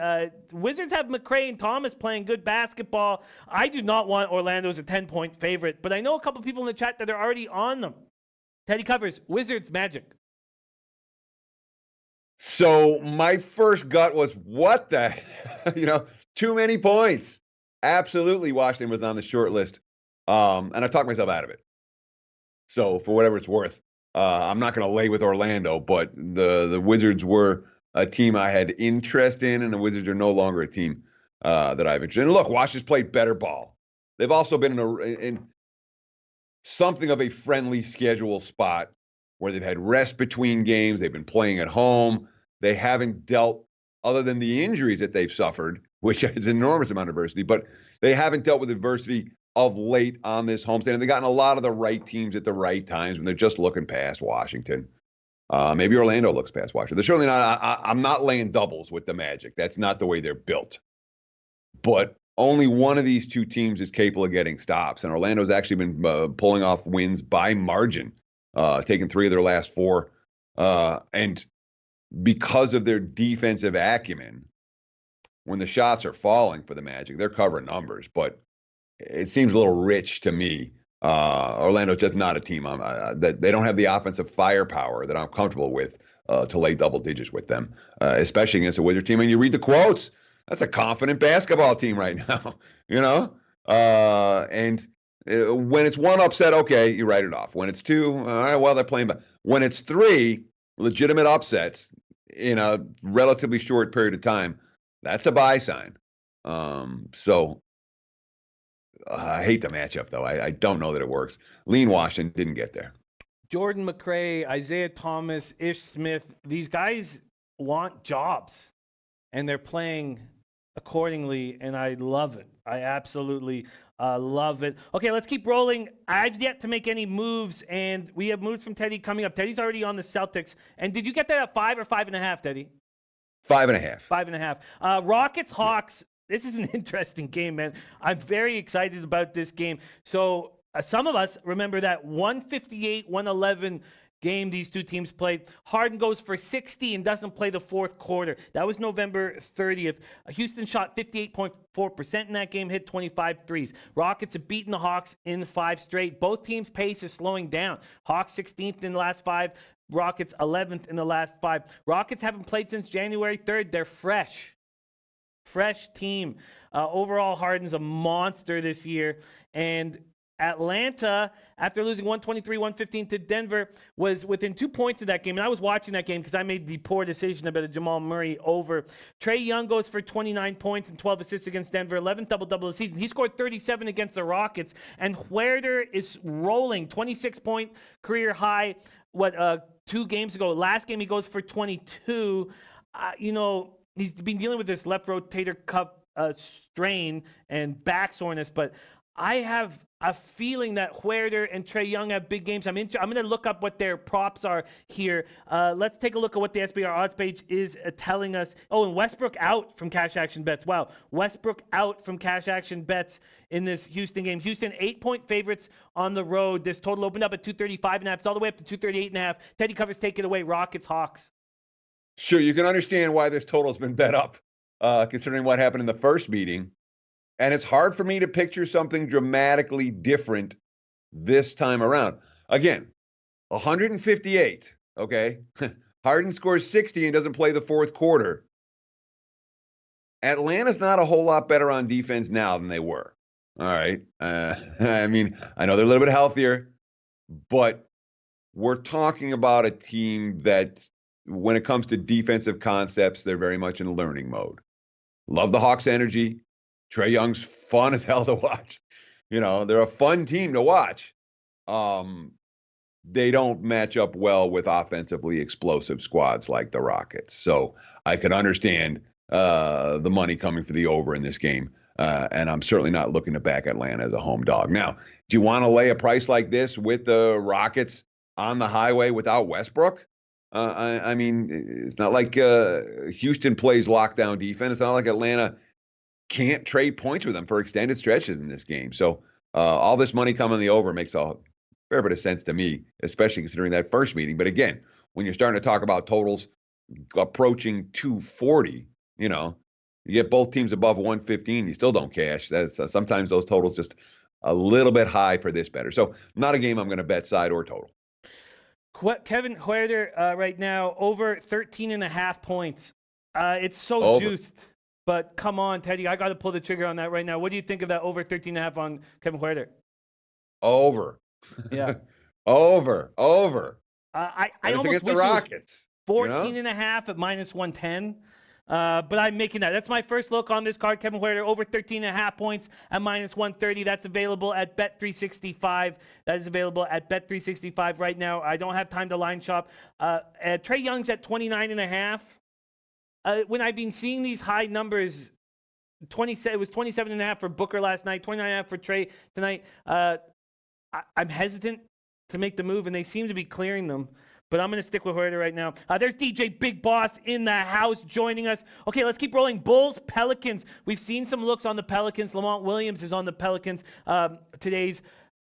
Wizards have McRae and Thomas playing good basketball. I do not want Orlando as a 10-point favorite, but I know a couple people in the chat that are already on them. Teddy covers Wizards, Magic. So my first gut was, what the, too many points. Absolutely, Washington was on the short list, and I talked myself out of it. So for whatever it's worth, I'm not going to lay with Orlando, but the Wizards were a team I had interest in, and the Wizards are no longer a team that I've interested in. And look, Washington's played better ball. They've also been in something of a friendly schedule spot where they've had rest between games. They've been playing at home. They haven't dealt, other than the injuries that they've suffered, which is an enormous amount of adversity, but they haven't dealt with adversity of late on this homestand. And they've gotten a lot of the right teams at the right times when they're just looking past Washington. Maybe Orlando looks past Washington. They're certainly not. I'm not laying doubles with the Magic. That's not the way they're built. But only one of these two teams is capable of getting stops. And Orlando's actually been pulling off wins by margin, taking 3 of their last 4. And because of their defensive acumen, when the shots are falling for the Magic, they're covering numbers. But it seems a little rich to me. Orlando's just not a team that they don't have the offensive firepower that I'm comfortable with to lay double digits with them, especially against a Wizard team. And you read the quotes, that's a confident basketball team right now, and when it's one upset, okay, you write it off. When it's 2, all right, well, they're playing. But when it's 3 legitimate upsets in a relatively short period of time, that's a buy sign. So I hate the matchup, though. I don't know that it works. Lean Washington didn't get there. Jordan McRae, Isaiah Thomas, Ish Smith, these guys want jobs, and they're playing accordingly, and I love it. I absolutely love it. Okay, let's keep rolling. I've yet to make any moves, and we have moves from Teddy coming up. Teddy's already on the Celtics. And did you get that at 5 or 5.5, Teddy? 5.5. 5.5. Rockets, Hawks. This is an interesting game, man. I'm very excited about this game. So some of us remember that 158-111 game these two teams played. Harden goes for 60 and doesn't play the fourth quarter. That was November 30th. Houston shot 58.4% in that game, hit 25 threes. Rockets have beaten the Hawks in 5 straight. Both teams' pace is slowing down. Hawks 16th in the last 5. Rockets 11th in the last 5. Rockets haven't played since January 3rd. They're fresh team. Overall, Harden's a monster this year. And Atlanta, after losing 123-115 to Denver, was within 2 points of that game. And I was watching that game because I made the poor decision about a Jamal Murray over. Trae Young goes for 29 points and 12 assists against Denver, 11th double-double of the season. He scored 37 against the Rockets. And Huerter is rolling, 26-point career high, 2 games ago. Last game, he goes for 22. He's been dealing with this left rotator cuff strain and back soreness, but I have a feeling that Huerter and Trae Young have big games. I'm going to look up what their props are here. Let's take a look at what the SBR odds page is telling us. Oh, and Westbrook out from cash action bets. Wow. Westbrook out from cash action bets in this Houston game. Houston 8-point favorites on the road. This total opened up at 235.5. It's all the way up to 238.5. Teddy covers take it away. Rockets, Hawks. Sure, you can understand why this total's been bet up, considering what happened in the first meeting. And it's hard for me to picture something dramatically different this time around. Again, 158, okay? Harden scores 60 and doesn't play the fourth quarter. Atlanta's not a whole lot better on defense now than they were. All right. I mean, I know they're a little bit healthier, but we're talking about a team that, when it comes to defensive concepts, they're very much in a learning mode. Love the Hawks' energy. Trae Young's fun as hell to watch. They're a fun team to watch. They don't match up well with offensively explosive squads like the Rockets. So I could understand the money coming for the over in this game. And I'm certainly not looking to back Atlanta as a home dog. Now, do you want to lay a price like this with the Rockets on the highway without Westbrook? I mean, it's not like Houston plays lockdown defense. It's not like Atlanta can't trade points with them for extended stretches in this game. So all this money coming the over makes a fair bit of sense to me, especially considering that first meeting. But again, when you're starting to talk about totals approaching 240, you get both teams above 115, you still don't cash. That's sometimes those totals just a little bit high for this better. So not a game I'm going to bet side or total. Kevin Huerter right now over 13.5 points. It's so over. Juiced. But come on, Teddy, I got to pull the trigger on that right now. What do you think of that over 13.5 on Kevin Huerter? Over. Yeah. over. I almost against the Rockets. 14.5 at minus 110. But I'm making that. That's my first look on this card. Kevin Huerter over 13.5 points at minus 130. That's available at Bet365. That is available at Bet365 right now. I don't have time to line shop. Trae Young's at 29.5. When I've been seeing these high numbers, it was 27.5 for Booker last night, 29.5 for Trae tonight. I'm hesitant to make the move, and they seem to be clearing them. But I'm going to stick with Huerter right now. There's DJ Big Boss in the house joining us. Okay, let's keep rolling. Bulls, Pelicans. We've seen some looks on the Pelicans. Lamont Williams is on the Pelicans. Today's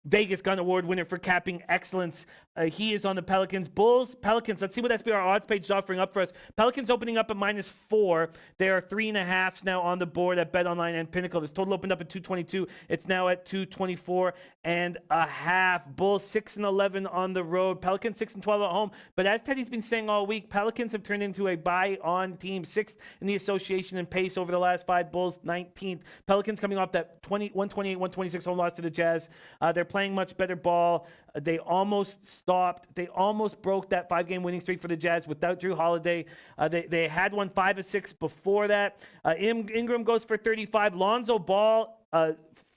Vegas Gun Award winner for capping excellence. He is on the Pelicans. Bulls, Pelicans. Let's see what SBR odds page is offering up for us. Pelicans opening up at -4. There are 3.5s now on the board at BetOnline and Pinnacle. This total opened up at 222. It's now at 224.5. Bulls 6-11 on the road. Pelicans 6-12 at home. But as Teddy's been saying all week, Pelicans have turned into a buy-on team. 6th in the association in pace over the last 5. Bulls 19th. Pelicans coming off that 128-126 home loss to the Jazz. They're playing much better ball. They almost stopped. They almost broke that 5-game winning streak for the Jazz without Drew Holiday. They had won 5 of 6 before that. Ingram goes for 35. Lonzo Ball,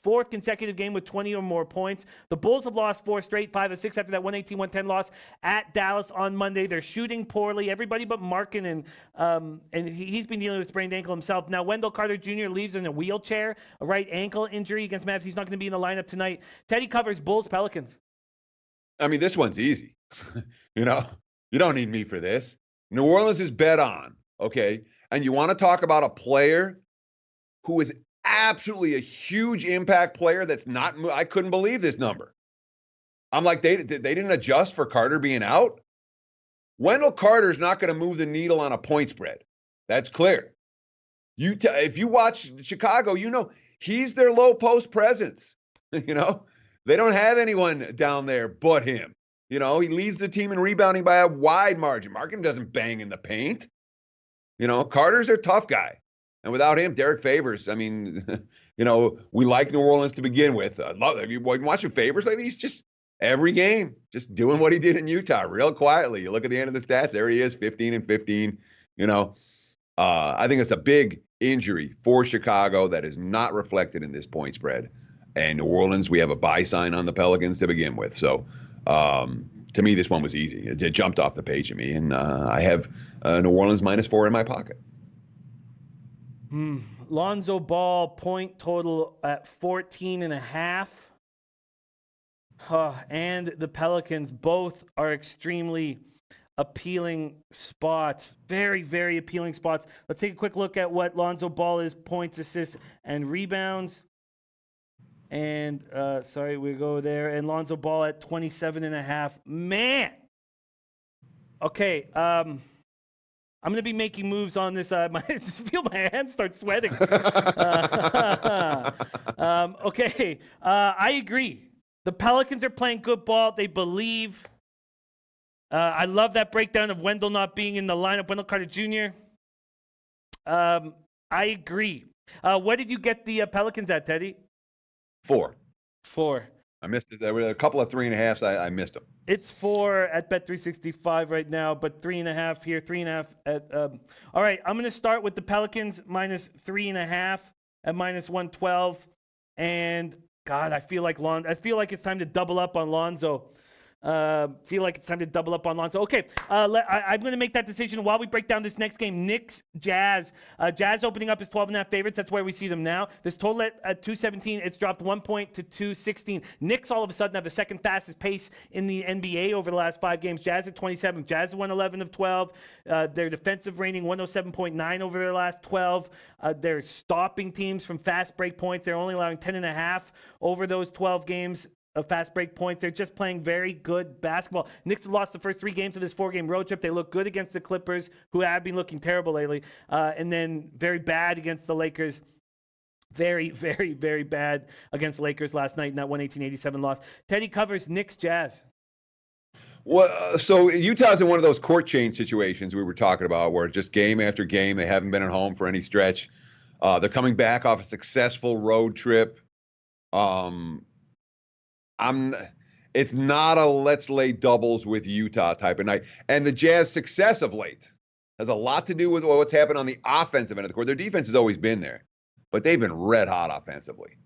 4th consecutive game with 20 or more points. The Bulls have lost 4 straight, 5 of 6 after that 118-110 loss at Dallas on Monday. They're shooting poorly. Everybody but Markin, and he's been dealing with sprained ankle himself. Now, Wendell Carter Jr. leaves in a wheelchair, a right ankle injury against Mavs. He's not going to be in the lineup tonight. Teddy covers Bulls, Pelicans. I mean, this one's easy. You don't need me for this. New Orleans is bet on, okay? And you want to talk about a player who is absolutely a huge impact player that's not, I couldn't believe this number. I'm like, they didn't adjust for Carter being out. Wendell Carter's not going to move the needle on a point spread. That's clear. If you watch Chicago, he's their low post presence. They don't have anyone down there but him. He leads the team in rebounding by a wide margin. Markin doesn't bang in the paint. Carter's their tough guy. And without him, Derek Favors, we like New Orleans to begin with. Have you been watching Favors lately? He's just every game, just doing what he did in Utah real quietly. You look at the end of the stats, there he is, 15 and 15. I think it's a big injury for Chicago that is not reflected in this point spread. And New Orleans, we have a buy sign on the Pelicans to begin with. So to me, this one was easy. It jumped off the page at me. And I have New Orleans -4 in my pocket. Lonzo Ball point total at 14.5. And the Pelicans both are extremely appealing spots. Very, very appealing spots. Let's take a quick look at what Lonzo Ball is: points, assists, and rebounds. And we go there. And Lonzo Ball at 27.5. Man. Okay. I'm going to be making moves on this. I just feel my hands start sweating. Okay. I agree. The Pelicans are playing good ball. They believe. I love that breakdown of Wendell not being in the lineup, Wendell Carter Jr. I agree. What did you get the Pelicans at, Teddy? 4. I missed it. There were a couple of 3.5s. I missed them. It's 4 at Bet365 right now, but 3.5 here, 3.5 at. All right, I'm going to start with the Pelicans -3.5 at -112, and God, I feel like it's time to double up on Lonzo. Okay, I'm going to make that decision while we break down this next game. Knicks, Jazz. Jazz opening up as 12.5 favorites. That's where we see them now. This total at 217, it's dropped 1 point to 216. Knicks all of a sudden have the second fastest pace in the NBA over the last 5 games. Jazz at 27. Jazz won 11 of 12. Their defensive rating 107.9 over their last 12. They're stopping teams from fast break points. They're only allowing 10.5 over those 12 games. Of fast break points. They're just playing very good basketball. Knicks have lost the first 3 games of this 4-game road trip. They look good against the Clippers, who have been looking terrible lately, and then very bad against the Lakers. Very, very, very bad against the Lakers last night in that 118-87 loss. Teddy covers Knicks Jazz. Well, so Utah's in one of those court change situations we were talking about, where just game after game, they haven't been at home for any stretch. They're coming back off a successful road trip. It's not a let's lay doubles with Utah type of night. And the Jazz success of late has a lot to do with what's happened on the offensive end of the court. Their defense has always been there, but they've been red hot offensively.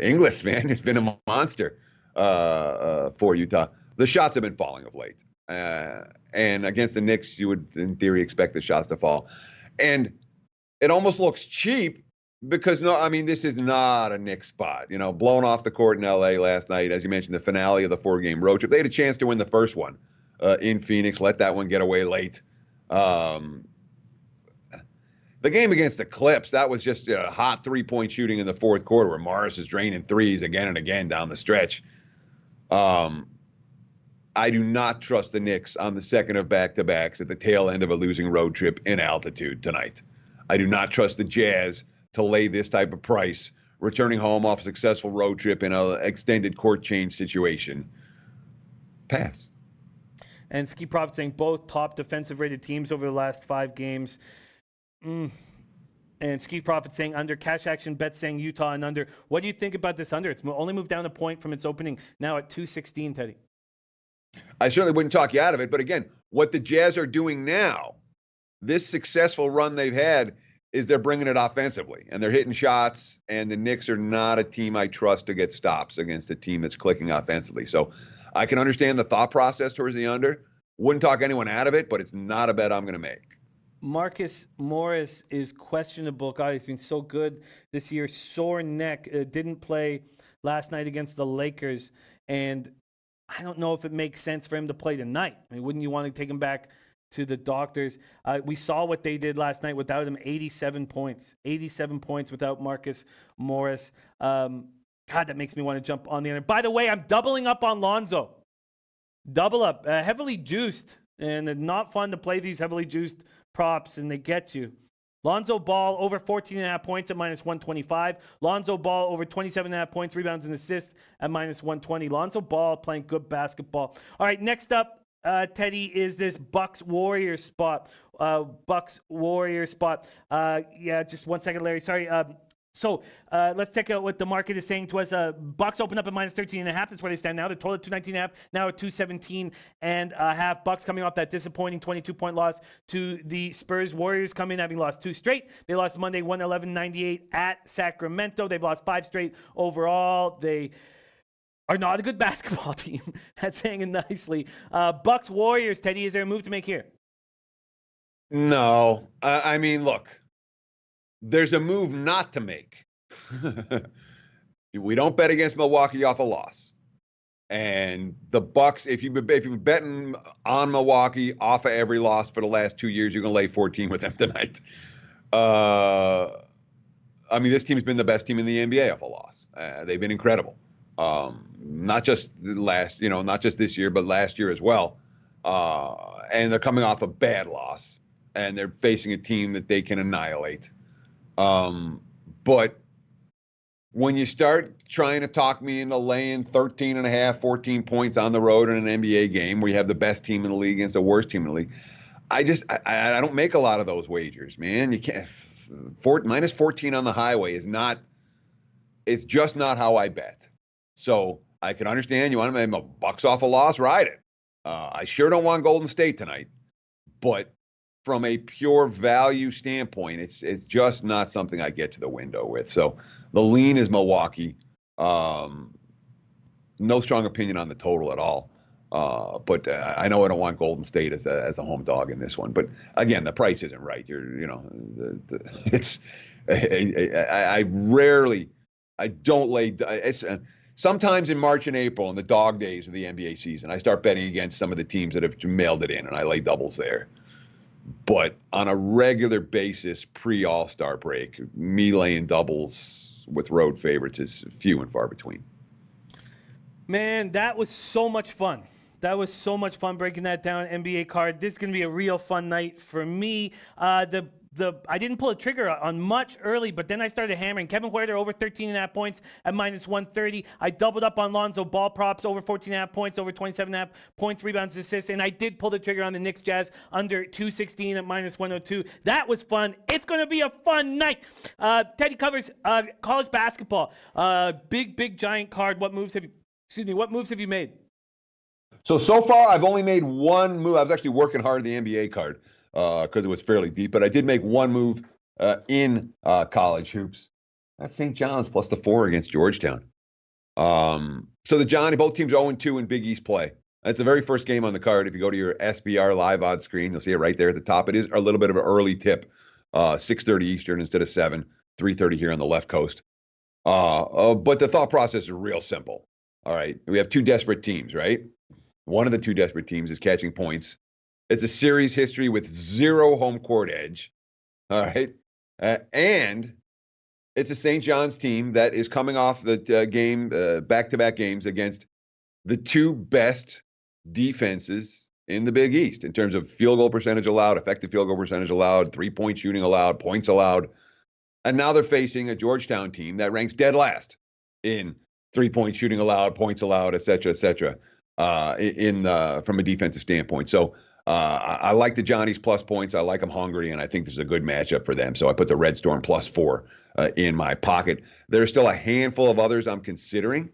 Inglis, man, has been a monster for Utah. The shots have been falling of late. And against the Knicks, you would, in theory, expect the shots to fall. And it almost looks cheap, because this is not a Knicks spot. Blown off the court in LA last night, as you mentioned, the finale of the 4-game road trip. They had a chance to win the first one in Phoenix, let that one get away late. The game against the Clips, that was just a hot 3-point shooting in the fourth quarter, where Morris is draining threes again and again down the stretch. I do not trust the Knicks on the second of back-to-backs at the tail end of a losing road trip in altitude tonight. I do not trust the Jazz to lay this type of price, returning home off a successful road trip in an extended court change situation. Pass. And Ski Prophet saying both top defensive rated teams over the last 5 games. And Ski Prophet saying under. Cash Action Bet saying Utah and under. What do you think about this under? It's only moved down a point from its opening, now at 216, Teddy. I certainly wouldn't talk you out of it, but again, what the Jazz are doing now, this successful run they've had, is they're bringing it offensively, and they're hitting shots, and the Knicks are not a team I trust to get stops against a team that's clicking offensively. So I can understand the thought process towards the under. Wouldn't talk anyone out of it, but it's not a bet I'm going to make. Marcus Morris is questionable. God, he's been so good this year. Sore neck. Didn't play last night against the Lakers, and I don't know if it makes sense for him to play tonight. Wouldn't you want to take him back to the doctors? We saw what they did last night without him. 87 points without Marcus Morris. God, that makes me want to jump on the internet. By the way, I'm doubling up on Lonzo. Double up. Heavily juiced. And it's not fun to play these heavily juiced props, and they get you. Lonzo Ball over 14.5 points at -125. Lonzo Ball over 27.5 points, rebounds, and assists at -120. Lonzo Ball playing good basketball. All right, next up, Teddy, is this Bucks Warriors spot. Bucks Warriors spot. Yeah, just 1 second, Larry. Sorry. So let's check out what the market is saying to us. Bucks open up at -13.5. That's where they stand now. They're total at 219.5. Now at 217.5. Bucks coming off that disappointing 22-point loss to the Spurs. Warriors come in having lost 2 straight. They lost Monday 111-98 at Sacramento. They've lost 5 straight overall. They are not a good basketball team. That's saying it nicely. Bucks Warriors, Teddy, is there a move to make here? No. I mean, look. There's a move not to make. We don't bet against Milwaukee off a loss. And the Bucks, if you've been betting on Milwaukee off of every loss for the last 2 years, you're going to lay 14 with them tonight. I mean, this team's been the best team in the NBA off a loss. They've been incredible. Not just not just this year, but last year as well. And they're coming off a bad loss, and they're facing a team that they can annihilate. But when you start trying to talk me into laying 13.5, 14 points on the road in an NBA game where you have the best team in the league against the worst team in the league, I don't make a lot of those wagers, man. You can't. -14 on the highway it's just not how I bet. So I can understand you want to make a Bucks off a loss, ride it. I sure don't want Golden State tonight, but from a pure value standpoint, it's just not something I get to the window with. So the lean is Milwaukee. No strong opinion on the total at all. But I know I don't want Golden State as a home dog in this one. But again, the price isn't right. I don't lay. Sometimes in March and April, in the dog days of the NBA season, I start betting against some of the teams that have mailed it in, and I lay doubles there. But on a regular basis, pre-All-Star break, me laying doubles with road favorites is few and far between. Man, that was so much fun. That was so much fun breaking that down, NBA card. This is going to be a real fun night for me. I didn't pull a trigger on much early, but then I started hammering. Kevin Huerter over 13.5 points at -130. I doubled up on Lonzo Ball props over 14.5 points, over 27.5 points, rebounds, assists, and I did pull the trigger on the Knicks Jazz under 216 at -102. That was fun. It's going to be a fun night. Teddy covers college basketball. Big giant card. What moves have you made? So far, I've only made one move. I was actually working hard at the NBA card because it was fairly deep, but I did make one move in college hoops. That's St. John's plus the 4 against Georgetown. So both teams are 0-2 in Big East play. That's the very first game on the card. If you go to your SBR live odds screen, you'll see it right there at the top. It is a little bit of an early tip, 6:30 Eastern instead of 7, 3:30 here on the left coast. But the thought process is real simple. All right, we have 2 desperate teams, right? One of the 2 desperate teams is catching points. It's a series history with 0 home court edge. All right. And it's a St. John's team that is coming off the back-to-back games against the 2 best defenses in the Big East in terms of field goal percentage allowed, effective field goal percentage allowed, 3-point shooting allowed, points allowed. And now they're facing a Georgetown team that ranks dead last in 3-point shooting allowed, points allowed, et cetera, from a defensive standpoint. So I like the Johnnies plus points. I like them hungry, and I think this is a good matchup for them. So I put the Red Storm plus 4 in my pocket. There's still a handful of others I'm considering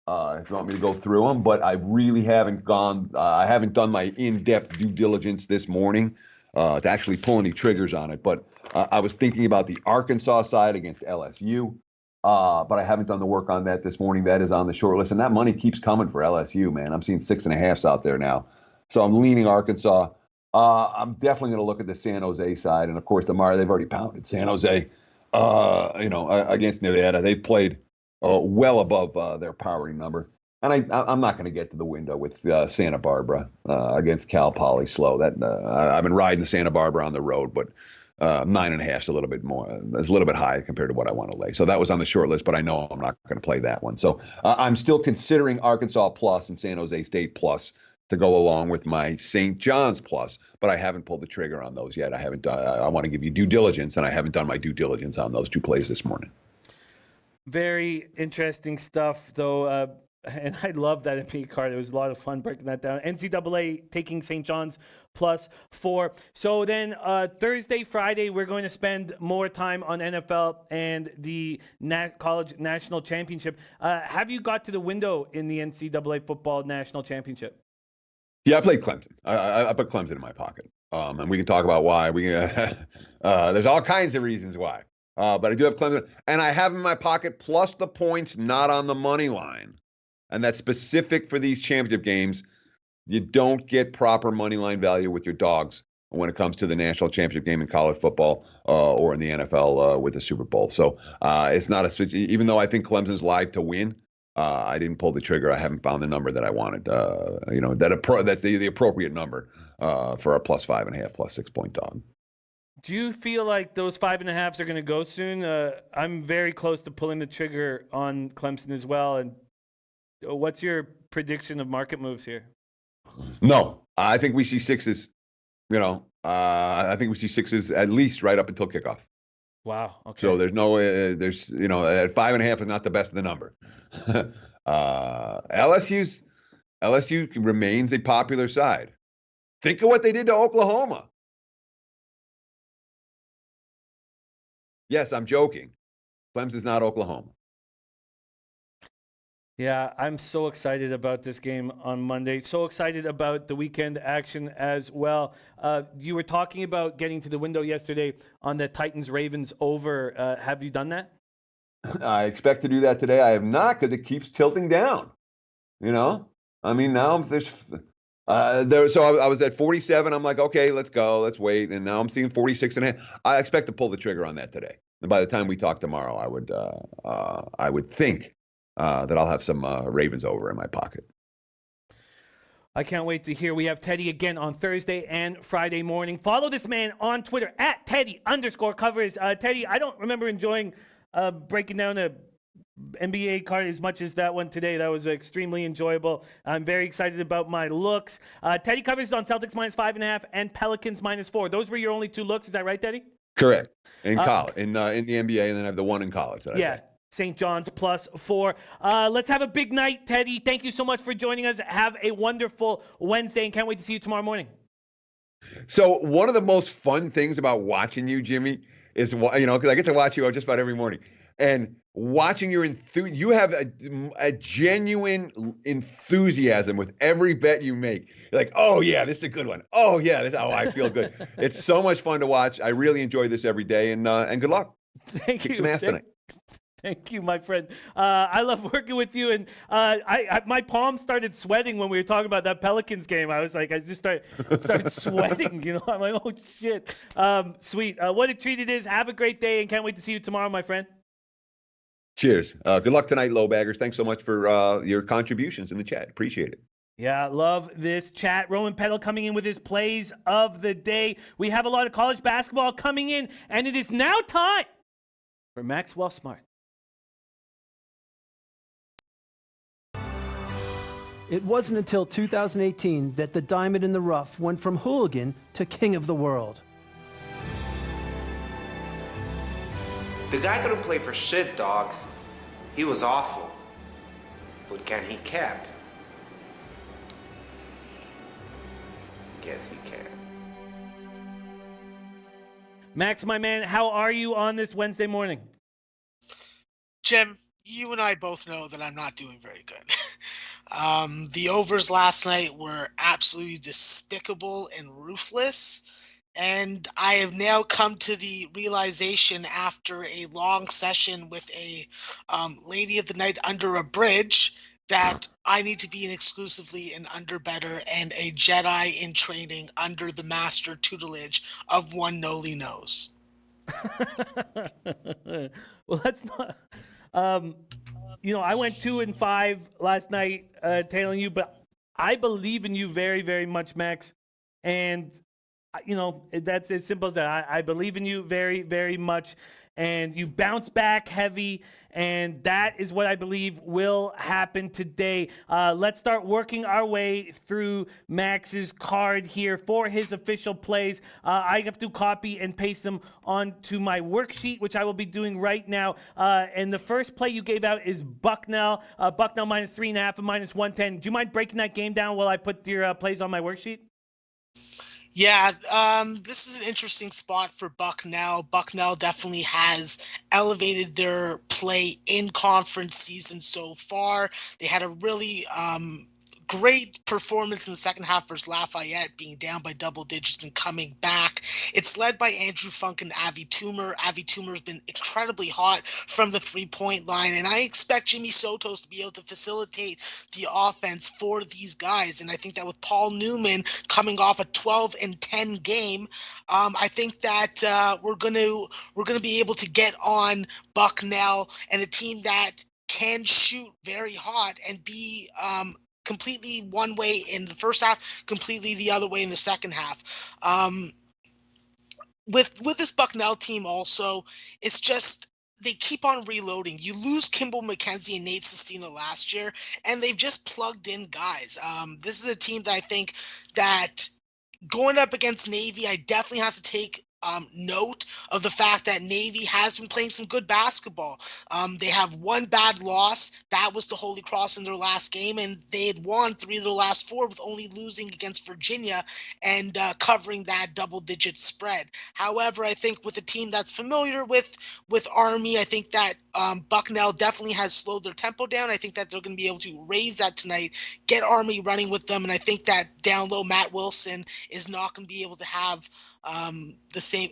if you want me to go through them, but I really haven't I haven't done my in-depth due diligence this morning to actually pull any triggers on it. But I was thinking about the Arkansas side against LSU. But I haven't done the work on that this morning. That is on the short list, and that money keeps coming for LSU, man. I'm seeing 6.5s out there now. So I'm leaning Arkansas. I'm definitely going to look at the San Jose side. And, of course, they've already pounded San Jose, against Nevada. They've played well above their powering number. And I'm not going to get to the window with Santa Barbara against Cal Poly slow. I've been riding the Santa Barbara on the road, but 9.5 is a little bit more. It's a little bit high compared to what I want to lay. So that was on the short list, but I know I'm not going to play that one. So I'm still considering Arkansas plus and San Jose State plus to go along with my St. John's plus, but I haven't pulled the trigger on those yet. I haven't. I want to give you due diligence, and I haven't done my due diligence on those two plays this morning. Very interesting stuff, though. And I love that NBA card. It was a lot of fun breaking that down. NCAA taking St. John's +4. So then Thursday, Friday, we're going to spend more time on NFL and the college national championship. Have you got to the window in the NCAA football national championship? Yeah, I played Clemson. I put Clemson in my pocket. And we can talk about why. There's all kinds of reasons why. But I do have Clemson. And I have in my pocket plus the points not on the money line. And that's specific for these championship games. You don't get proper money line value with your dogs when it comes to the national championship game in college football or in the NFL with the Super Bowl. So it's not a switch. Even though I think Clemson's live to win, I didn't pull the trigger. I haven't found the number that I wanted. That's the appropriate number for a +5.5, +6 point dog. Do you feel like those 5.5s are going to go soon? I'm very close to pulling the trigger on Clemson as well. And what's your prediction of market moves here? No, I think we see 6s. I think we see 6s at least right up until kickoff. Wow. Okay. So there's no, at 5.5 is not the best of the number. LSU remains a popular side. Think of what they did to Oklahoma. Yes, I'm joking. Clemson's not Oklahoma. Yeah, I'm so excited about this game on Monday. So excited about the weekend action as well. You were talking about getting to the window yesterday on the Titans-Ravens over. Have you done that? I expect to do that today. I have not because it keeps tilting down. Now there's so I was at 47. I'm like, okay, let's go. Let's wait. And now I'm seeing 46.5. I expect to pull the trigger on that today. And by the time we talk tomorrow, I would think that I'll have some Ravens over in my pocket. I can't wait to hear. We have Teddy again on Thursday and Friday morning. Follow this man on Twitter at Teddy_covers. Teddy, I don't remember enjoying breaking down a NBA card as much as that one today. That was extremely enjoyable. I'm very excited about my looks. Teddy covers on Celtics -5.5 and Pelicans -4. Those were your only two looks. Is that right, Teddy? Correct. In college, in the NBA, and then I have the one in college. St. John's +4. Let's have a big night, Teddy. Thank you so much for joining us. Have a wonderful Wednesday, and can't wait to see you tomorrow morning. So one of the most fun things about watching you, Jimmy, is because I get to watch you just about every morning, and watching your you have a genuine enthusiasm with every bet you make. You're like, oh yeah, this is a good one. Oh yeah, I feel good. It's so much fun to watch. I really enjoy this every day, and good luck. Thank you. Kick some ass tonight. Thank you, my friend. I love working with you, and my palms started sweating when we were talking about that Pelicans game. I was like, I just started sweating. I'm like, oh shit. Sweet. What a treat it is. Have a great day, and can't wait to see you tomorrow, my friend. Cheers. Good luck tonight, low baggers. Thanks so much for your contributions in the chat. Appreciate it. Yeah, love this chat. Roman Peddle coming in with his plays of the day. We have a lot of college basketball coming in, and it is now time for Maxwell Smart. It wasn't until 2018 that the diamond in the rough went from hooligan to king of the world. The guy couldn't play for shit, dog. He was awful. But can he cap? Guess he can. Max, my man, how are you on this Wednesday morning? Jim, you and I both know that I'm not doing very good. The overs last night were absolutely despicable and ruthless. And I have now come to the realization after a long session with a lady of the night under a bridge that I need to be exclusively an underbetter and a Jedi in training under the master tutelage of one Noli Knows. Well, that's not... I went 2-5 last night, tailing you, but I believe in you very, very much, Max. And That's as simple as that. I believe in you very, very much. And you bounce back heavy, and that is what I believe will happen today. Let's start working our way through Max's card here for his official plays. I have to copy and paste them onto my worksheet, which I will be doing right now. And the first play you gave out is Bucknell. Bucknell minus 3.5 and minus 110. Do you mind breaking that game down while I put your plays on my worksheet? Yeah, this is an interesting spot for Bucknell. Bucknell definitely has elevated their play in conference season so far. They had a really great performance in the second half versus Lafayette, being down by double digits and coming back. It's led by Andrew Funk and Avi Toomer. Avi Toomer has been incredibly hot from the three-point line, and I expect Jimmy Sotos to be able to facilitate the offense for these guys. And I think that with Paul Newman coming off a 12-10 game, I think that we're gonna be able to get on Bucknell and a team that can shoot very hot and be completely one way in the first half, completely the other way in the second half. With this Bucknell team also, it's just they keep on reloading. You lose Kimball McKenzie and Nate Sestina last year, and they've just plugged in guys. This is a team that I think that going up against Navy, I definitely have to take note of the fact that Navy has been playing some good basketball. They have one bad loss. That was to Holy Cross in their last game, and they had won 3 of their last 4 with only losing against Virginia and covering that double-digit spread. However, I think with a team that's familiar with Army, I think that Bucknell definitely has slowed their tempo down. I think that they're going to be able to raise that tonight, get Army running with them, and I think that down low Matt Wilson is not going to be able to have the same,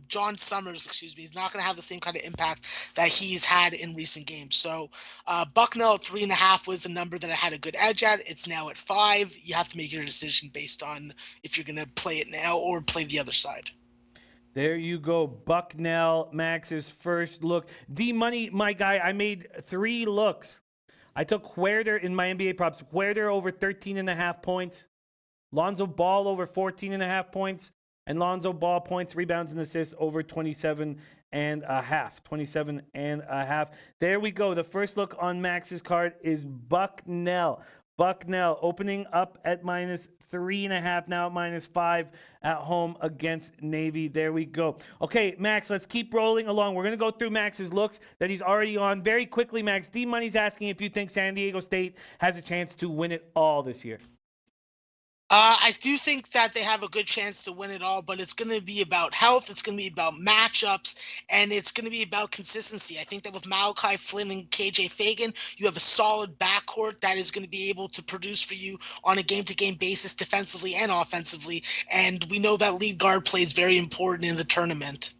John Summers, is not going to have the same kind of impact that he's had in recent games. So Bucknell at 3.5 was a number that I had a good edge at. It's now at 5. You have to make your decision based on if you're going to play it now or play the other side. There you go. Bucknell, Max's first look. D-Money, my guy, I made 3 looks. I took Huerter in my NBA props. Huerter over 13.5 points. Lonzo Ball over 14.5 points. And Lonzo Ball points, rebounds, and assists over 27.5. 27.5. There we go. The first look on Max's card is Bucknell. Bucknell opening up at minus 3.5, now at minus 5 at home against Navy. There we go. Okay, Max, let's keep rolling along. We're going to go through Max's looks that he's already on. Very quickly, Max, D-Money's asking if you think San Diego State has a chance to win it all this year. I do think that they have a good chance to win it all, but it's going to be about health, it's going to be about matchups, and it's going to be about consistency. I think that with Malachi Flynn and KJ Fagan, you have a solid backcourt that is going to be able to produce for you on a game-to-game basis defensively and offensively, and we know that lead guard play is very important in the tournament.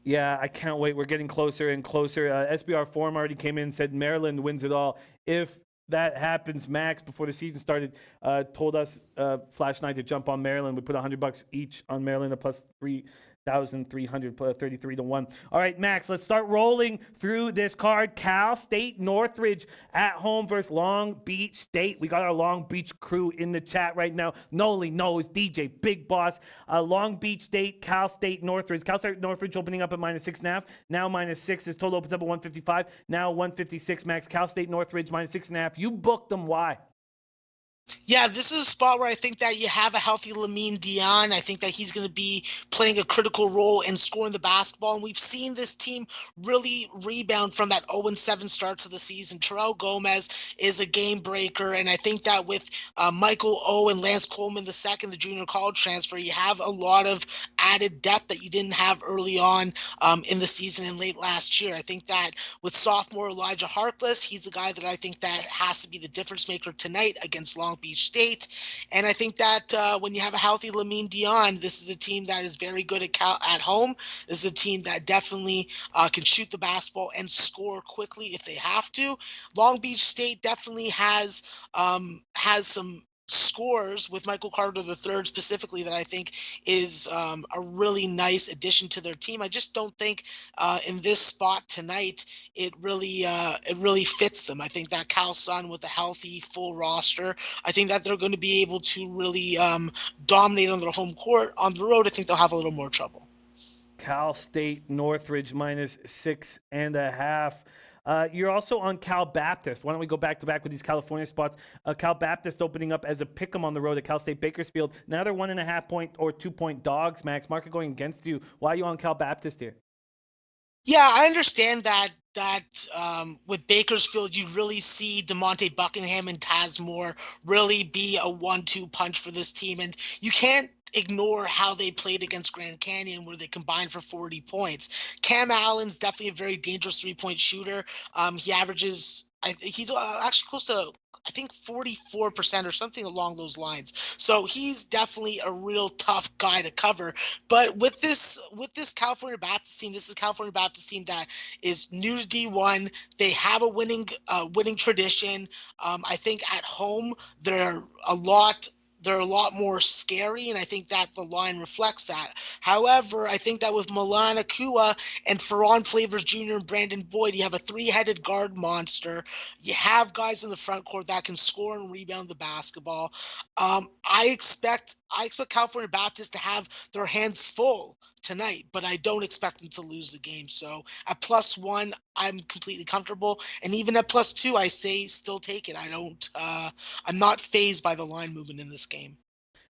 Yeah, I can't wait. We're getting closer and closer. SBR Forum already came in and said Maryland wins it all. If that happens, Max, before the season started, told us Flash Night to jump on Maryland. We put $100 each on Maryland, a plus 3,300, 33 to 1. All right, Max, let's start rolling through this card. Cal State Northridge at home versus Long Beach State. We got our Long Beach crew in the chat right now. Noli knows, DJ, Big Boss. Long Beach State, Cal State Northridge. Cal State Northridge opening up at minus 6.5. Now minus 6. This total opens up at 155. Now 156, Max. Cal State Northridge minus 6.5. You booked them. Why? Yeah, this is a spot where I think that you have a healthy Lamine Dion. I think that he's going to be playing a critical role in scoring the basketball. And we've seen this team really rebound from that 0-7 start to the season. Terrell Gomez is a game breaker. And I think that with Michael O and Lance Coleman II, the junior college transfer, you have a lot of added depth that you didn't have early on in the season and late last year. I think that with sophomore Elijah Harkless, he's the guy that I think that has to be the difference maker tonight against Long Beach State. And I think that when you have a healthy Lamine Dion, this is a team that is very good at home. This is a team that definitely can shoot the basketball and score quickly if they have to. Long Beach State definitely has some scores with Michael Carter III specifically that I think is a really nice addition to their team. I just don't think in this spot tonight it really fits them. I think that Cal Sun with a healthy full roster, I think that they're going to be able to really dominate on their home court. On the road, I think they'll have a little more trouble. Cal State Northridge -6.5. You're also on Cal Baptist. Why don't we go back to back with these California spots? Cal Baptist opening up as a pick'em on the road at Cal State Bakersfield. Now they're 1.5 point or 2 point dogs, Max. Market going against you. Why are you on Cal Baptist here? Yeah, I understand that with Bakersfield, you really see DeMonte Buckingham and Taz Moore really be a 1-2 punch for this team. And you can't ignore how they played against Grand Canyon, where they combined for 40 points. Cam Allen's definitely a very dangerous three-point shooter. He averages, he's actually close to, I think, 44% or something along those lines. So he's definitely a real tough guy to cover. But with this California Baptist team, this is a California Baptist team that is new to D1. They have a winning tradition. I think at home they're a lot more scary, and I think that the line reflects that. However, I think that with Milan Akua and Ferron Flavors Jr. and Brandon Boyd, you have a three-headed guard monster. You have guys in the front court that can score and rebound the basketball. I expect California Baptist to have their hands full tonight, but I don't expect them to lose the game. So at +1, I'm completely comfortable, and even at +2, I say still take it. I'm not fazed by the line movement in this game.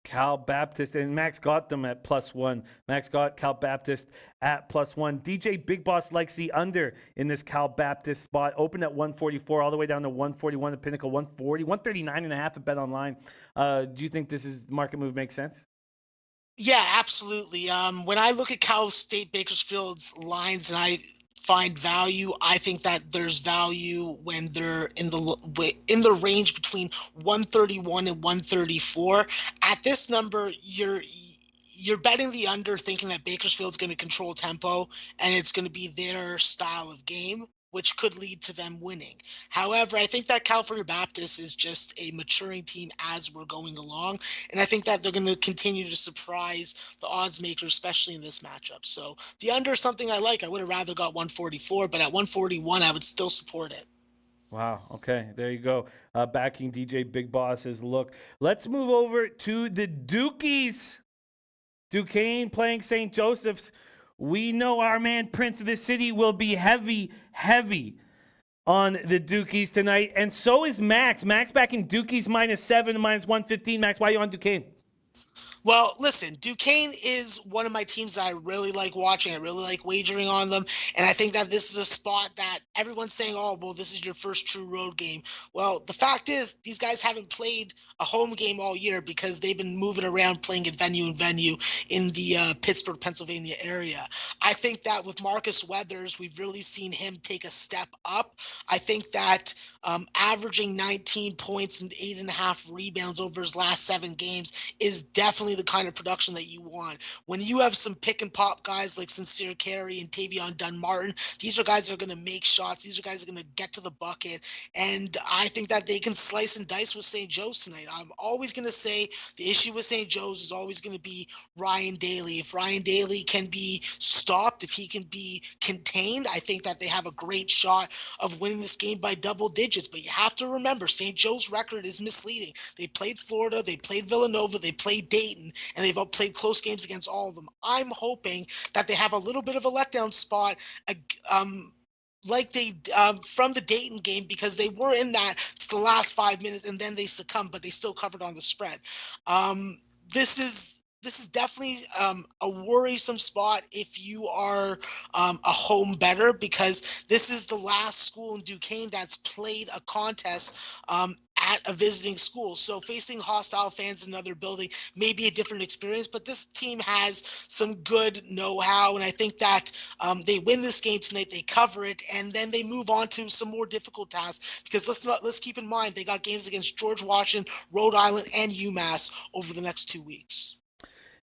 Cal Baptist, and Max got them at +1. Max got Cal Baptist at +1. DJ Big Boss likes the under in this Cal Baptist spot. Opened at 144 all the way down to 141 at Pinnacle, 140, 139.5 at Bet Online. Do you think this is market move makes sense? Yeah, absolutely. When I look at Cal State Bakersfield's lines and I find value, I think that there's value when they're in the range between 131 and 134. At this number, you're betting the under, thinking that Bakersfield's going to control tempo and it's going to be their style of game, which could lead to them winning. However, I think that California Baptist is just a maturing team as we're going along, and I think that they're going to continue to surprise the odds makers, especially in this matchup. So the under is something I like. I would have rather got 144, but at 141, I would still support it. Wow. Okay. There you go. Backing DJ Big Boss's look. Let's move over to the Dukies. Duquesne playing St. Joseph's. We know our man Prince of the City will be heavy on the Dukies tonight, and so is Max. Max back in Dukies -7, -115. Max, why are you on Duquesne? Well, listen, Duquesne is one of my teams that I really like watching. I really like wagering on them. And I think that this is a spot that everyone's saying, oh, well, this is your first true road game. Well, the fact is these guys haven't played a home game all year because they've been moving around playing at venue in the Pittsburgh, Pennsylvania area. I think that with Marcus Weathers, we've really seen him take a step up. I think that averaging 19 points and 8.5 rebounds over his last 7 games is definitely the kind of production that you want. When you have some pick and pop guys like Sincere Carey and Tavion Dunn-Martin, these are guys that are going to make shots. These are guys that are going to get to the bucket. And I think that they can slice and dice with St. Joe's tonight. I'm always going to say the issue with St. Joe's is always going to be Ryan Daly. If Ryan Daly can be stopped, if he can be contained, I think that they have a great shot of winning this game by double digits. But you have to remember, St. Joe's record is misleading. They played Florida, they played Villanova, they played Dayton, and they've played close games against all of them. I'm hoping that they have a little bit of a letdown spot like they from the Dayton game, because they were in that the last 5 minutes and then they succumbed, but they still covered on the spread. This is definitely a worrisome spot if you are a home bettor, because this is the last school in Duquesne that's played a contest at a visiting school. So facing hostile fans in another building may be a different experience, but this team has some good know-how, and I think that they win this game tonight, they cover it, and then they move on to some more difficult tasks, because let's keep in mind they got games against George Washington, Rhode Island, and UMass over the next 2 weeks.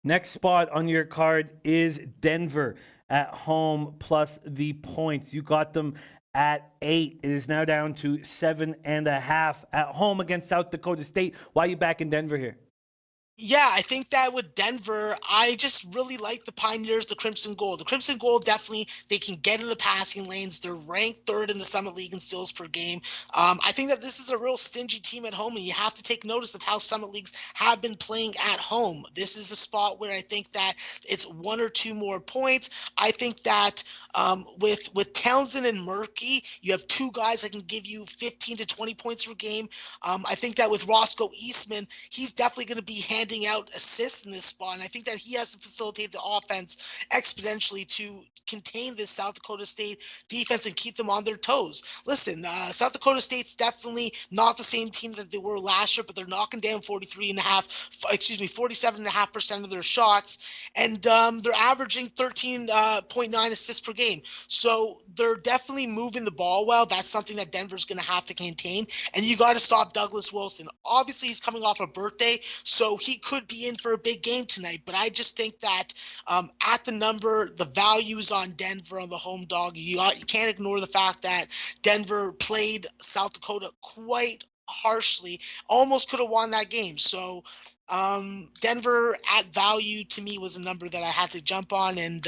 Next spot on your card is Denver at home plus the points. You got them at 8. It is now down to 7.5 at home against South Dakota State. Why are you back in Denver here? Yeah, I think that with Denver, I just really like the Pioneers, the Crimson Gold. The Crimson Gold definitely, they can get in the passing lanes. They're ranked 3rd in the Summit League in steals per game. I think that this is a real stingy team at home, and you have to take notice of how Summit Leagues have been playing at home. This is a spot where I think that it's 1 or 2 more points. I think that with Townsend and Murphy, you have 2 guys that can give you 15 to 20 points per game. I think that with Roscoe Eastman, he's definitely going to be handing out assists in this spot, and I think that he has to facilitate the offense exponentially to contain this South Dakota State defense and keep them on their toes. Listen, South Dakota State's definitely not the same team that they were last year, but they're knocking down 47.5% of their shots, and they're averaging 13.9 assists per game. So they're definitely moving the ball well. That's something that Denver's going to have to contain, and you got to stop Douglas Wilson. Obviously, he's coming off a birthday, so he could be in for a big game tonight, but I just think that at the number, the value is on Denver on the home dog. You can't ignore the fact that Denver played South Dakota quite harshly, almost could have won that game. So Denver at value to me was a number that I had to jump on, and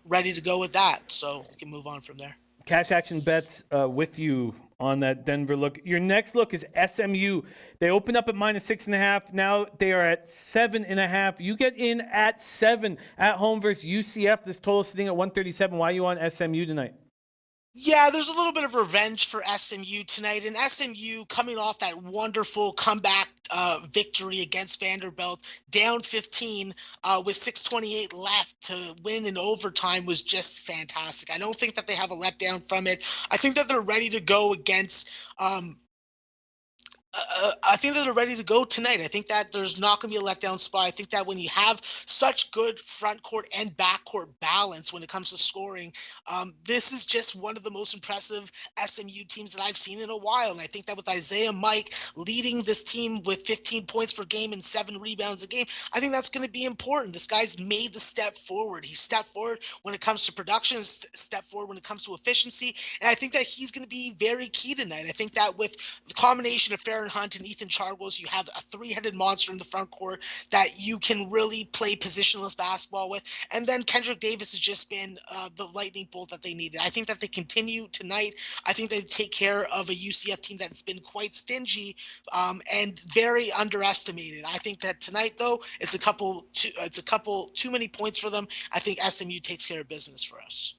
ready to go with that. So we can move on from there. Cash action bets with you on that Denver look. Your next look is SMU. They opened up at -6.5. Now they are at 7.5. You get in at 7 at home versus UCF. This total sitting at 137. Why are you on SMU tonight? Yeah, there's a little bit of revenge for SMU tonight, and SMU coming off that wonderful comeback victory against Vanderbilt, down 15 with 6:28 left to win in overtime was just fantastic. I don't think that they have a letdown from it. I think that they're ready to go against I think that they're ready to go tonight. I think that there's not going to be a letdown spot. I think that when you have such good front court and back court balance when it comes to scoring, this is just one of the most impressive SMU teams that I've seen in a while. And I think that with Isaiah Mike leading this team with 15 points per game and 7 rebounds a game, I think that's going to be important. This guy's made the step forward. He stepped forward when it comes to production, step forward when it comes to efficiency. And I think that he's going to be very key tonight. I think that with the combination of Farron Hunt and Ethan Chargos, you have a 3-headed monster in the front court that you can really play positionless basketball with. And then Kendrick Davis has just been the lightning bolt that they needed. I think that they continue tonight. I think they take care of a UCF team that's been quite stingy and very underestimated. I think that tonight, though, it's a couple too many points for them. I think SMU takes care of business for us.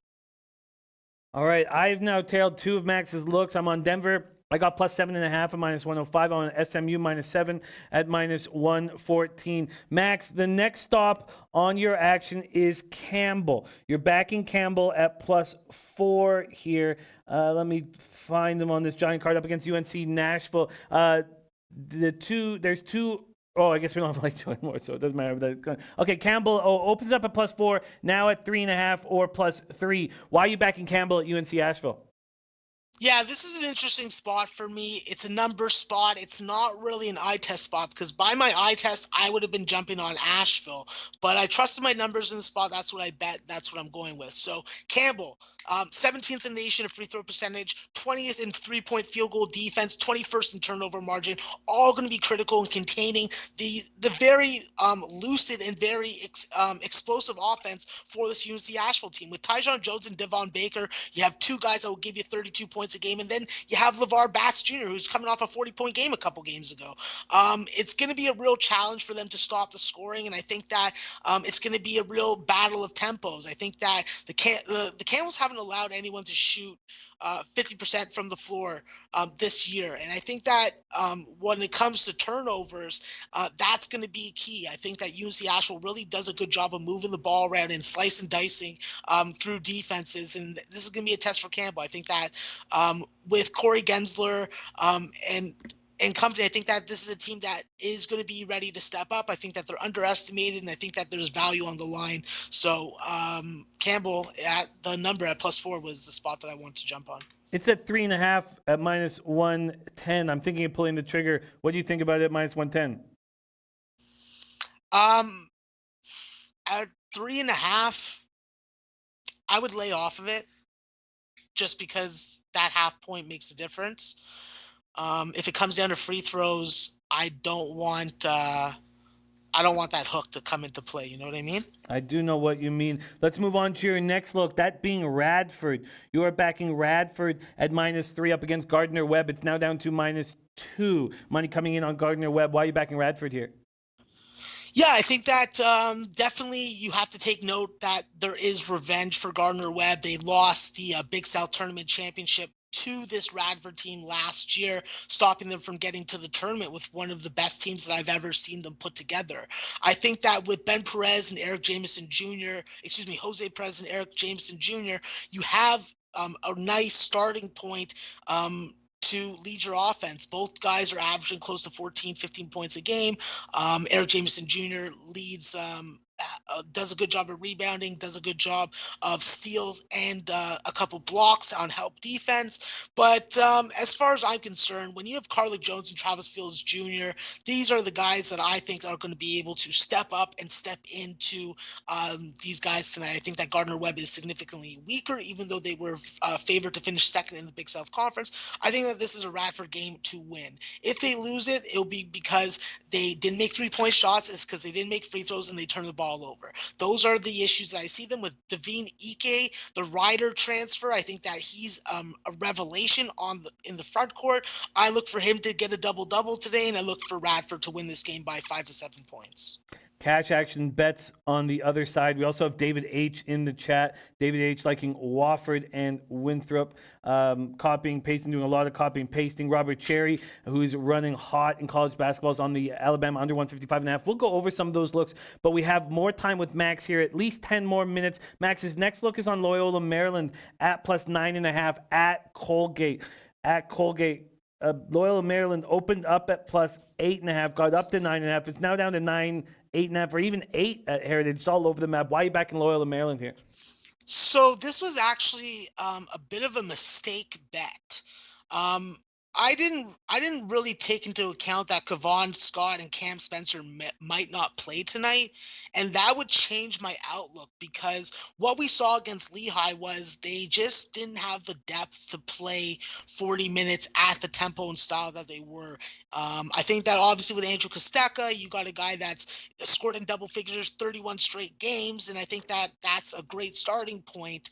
All right, I've now tailed 2 of Max's looks. I'm on Denver. I got plus 7.5 at -105. I'm on SMU -7 at -114. Max, the next stop on your action is Campbell. You're backing Campbell at +4 here. Let me find them on this giant card up against UNC Nashville. There's two. Oh, I guess we don't have like 2 anymore, so it doesn't matter. Okay, Campbell opens up at +4, now at 3.5 or +3. Why are you backing Campbell at UNC Asheville? Yeah, this is an interesting spot for me. It's a number spot. It's not really an eye test spot because by my eye test, I would have been jumping on Asheville. But I trusted my numbers in the spot. That's what I bet. That's what I'm going with. So Campbell, 17th in the nation in free throw percentage, 20th in three-point field goal defense, 21st in turnover margin, all going to be critical in containing the very lucid and very explosive offense for this UNC Asheville team. With Tyjon Jones and Devon Baker, you have 2 guys that will give you 32 points a game, and then you have LeVar Batts Jr., who's coming off a 40-point game a couple games ago. It's going to be a real challenge for them to stop the scoring, and I think that it's going to be a real battle of tempos. I think that the Camels haven't allowed anyone to shoot 50% from the floor this year, and I think that when it comes to turnovers, that's going to be key. I think that UNC Asheville really does a good job of moving the ball around and slice and dicing through defenses, and this is going to be a test for Campbell. I think that with Corey Gensler and company, I think that this is a team that is going to be ready to step up. I think that they're underestimated, and I think that there's value on the line. So Campbell at the number at +4 was the spot that I want to jump on. It's at 3.5 at -110. I'm thinking of pulling the trigger. What do you think about it at -110? At 3.5, I would lay off of it. just because that half point makes a difference. If it comes down to free throws, I don't want that hook to come into play. You know what I mean? I do know what you mean. Let's move on to your next look, that being Radford. You are backing Radford at -3 up against Gardner-Webb. It's now down to -2. Money coming in on Gardner-Webb. Why are you backing Radford here? Yeah, I think that definitely you have to take note that there is revenge for Gardner-Webb. They lost the Big South Tournament Championship to this Radford team last year, stopping them from getting to the tournament with one of the best teams that I've ever seen them put together. I think that with Ben Perez and Eric Jameson Jr., Jose Perez and Eric Jameson Jr., you have a nice starting point to lead your offense. Both guys are averaging close to 14, 15 points a game. Eric Jameson Jr. leads, does a good job of rebounding, does a good job of steals and a couple blocks on help defense. But as far as I'm concerned, when you have Carlik Jones and Travis Fields Jr., these are the guys that I think are going to be able to step up and step into these guys tonight. I think that Gardner-Webb is significantly weaker, even though they were favored to finish second in the Big South Conference. I think that this is a Radford game to win. If they lose it, it'll be because they didn't make three-point shots. It's because they didn't make free throws and they turned the ball over. Those are the issues that I see them with. Devine Ike, the Ryder transfer, I think that he's a revelation in the front court. I look for him to get a double-double today, and I look for Radford to win this game by 5 to 7 points. Cash action bets on the other side. We also have David H. in the chat. David H. liking Wofford and Winthrop. Copying, pasting, doing a lot of copying, pasting. Robert Cherry, who's running hot in college basketball, is on the Alabama under 155.5. We'll go over some of those looks, but we have more time with Max here, at least 10 more minutes. Max's next look is on Loyola, Maryland at +9.5 at Colgate. Loyola, Maryland opened up at +8.5, got up to 9.5. It's now down to 9, 8.5, or even 8 at Heritage. It's all over the map. Why are you back in Loyola, Maryland here? So this was actually a bit of a mistake bet. I didn't really take into account that Kevon Scott and Cam Spencer might not play tonight, and that would change my outlook, because what we saw against Lehigh was they just didn't have the depth to play 40 minutes at the tempo and style that they were. I think that obviously with Andrew Kostecka, you got a guy that's scored in double figures 31 straight games, and I think that that's a great starting point.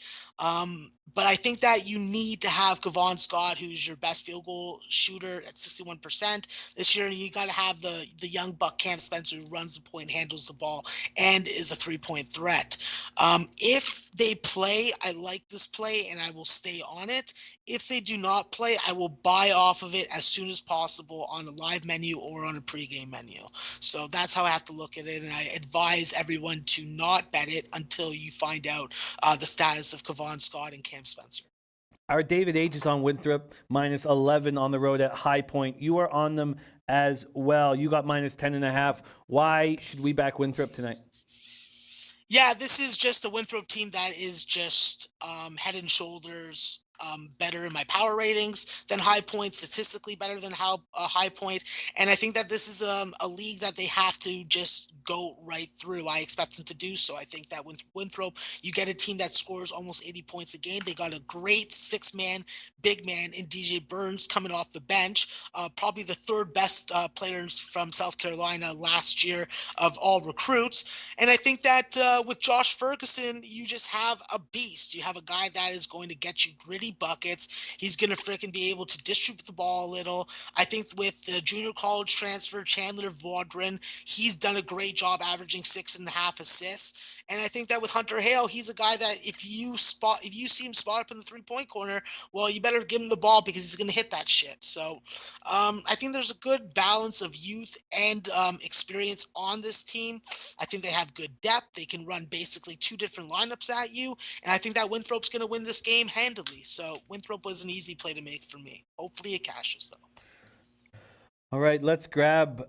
But I think that you need to have Kevon Scott, who's your best field goal shooter at 61% this year. And you got to have the young buck Cam Spencer, who runs the point, handles the ball, and is a three-point threat. If they play, I like this play, and I will stay on it. If they do not play, I will buy off of it as soon as possible on a live menu or on a pregame menu. So that's how I have to look at it, and I advise everyone to not bet it until you find out the status of Kevon Scott and Cam Spencer. Our David H. is on Winthrop, -11 on the road at High Point. You are on them as well. You got -10.5. Why should we back Winthrop tonight? Yeah, this is just a Winthrop team that is just head and shoulders better in my power ratings than High Point, statistically better than High Point. And I think that this is a league that they have to just go right through. I expect them to do so. I think that with Winthrop, you get a team that scores almost 80 points a game. They got a great six-man, big man in DJ Burns coming off the bench, probably the third best players from South Carolina last year of all recruits. And I think that with Josh Ferguson, you just have a beast. You have a guy that is going to get you gritty buckets. He's going to freaking be able to distribute the ball a little. I think with the junior college transfer, Chandler Vaudrin, he's done a great job averaging 6.5 assists. And I think that with Hunter Hale, he's a guy that if you see him spot up in the three-point corner, well, you better give him the ball because he's going to hit that shit. So I think there's a good balance of youth and experience on this team. I think they have good depth. They can run basically two different lineups at you. And I think that Winthrop's going to win this game handily. So Winthrop was an easy play to make for me. Hopefully it cashes, though. All right, let's grab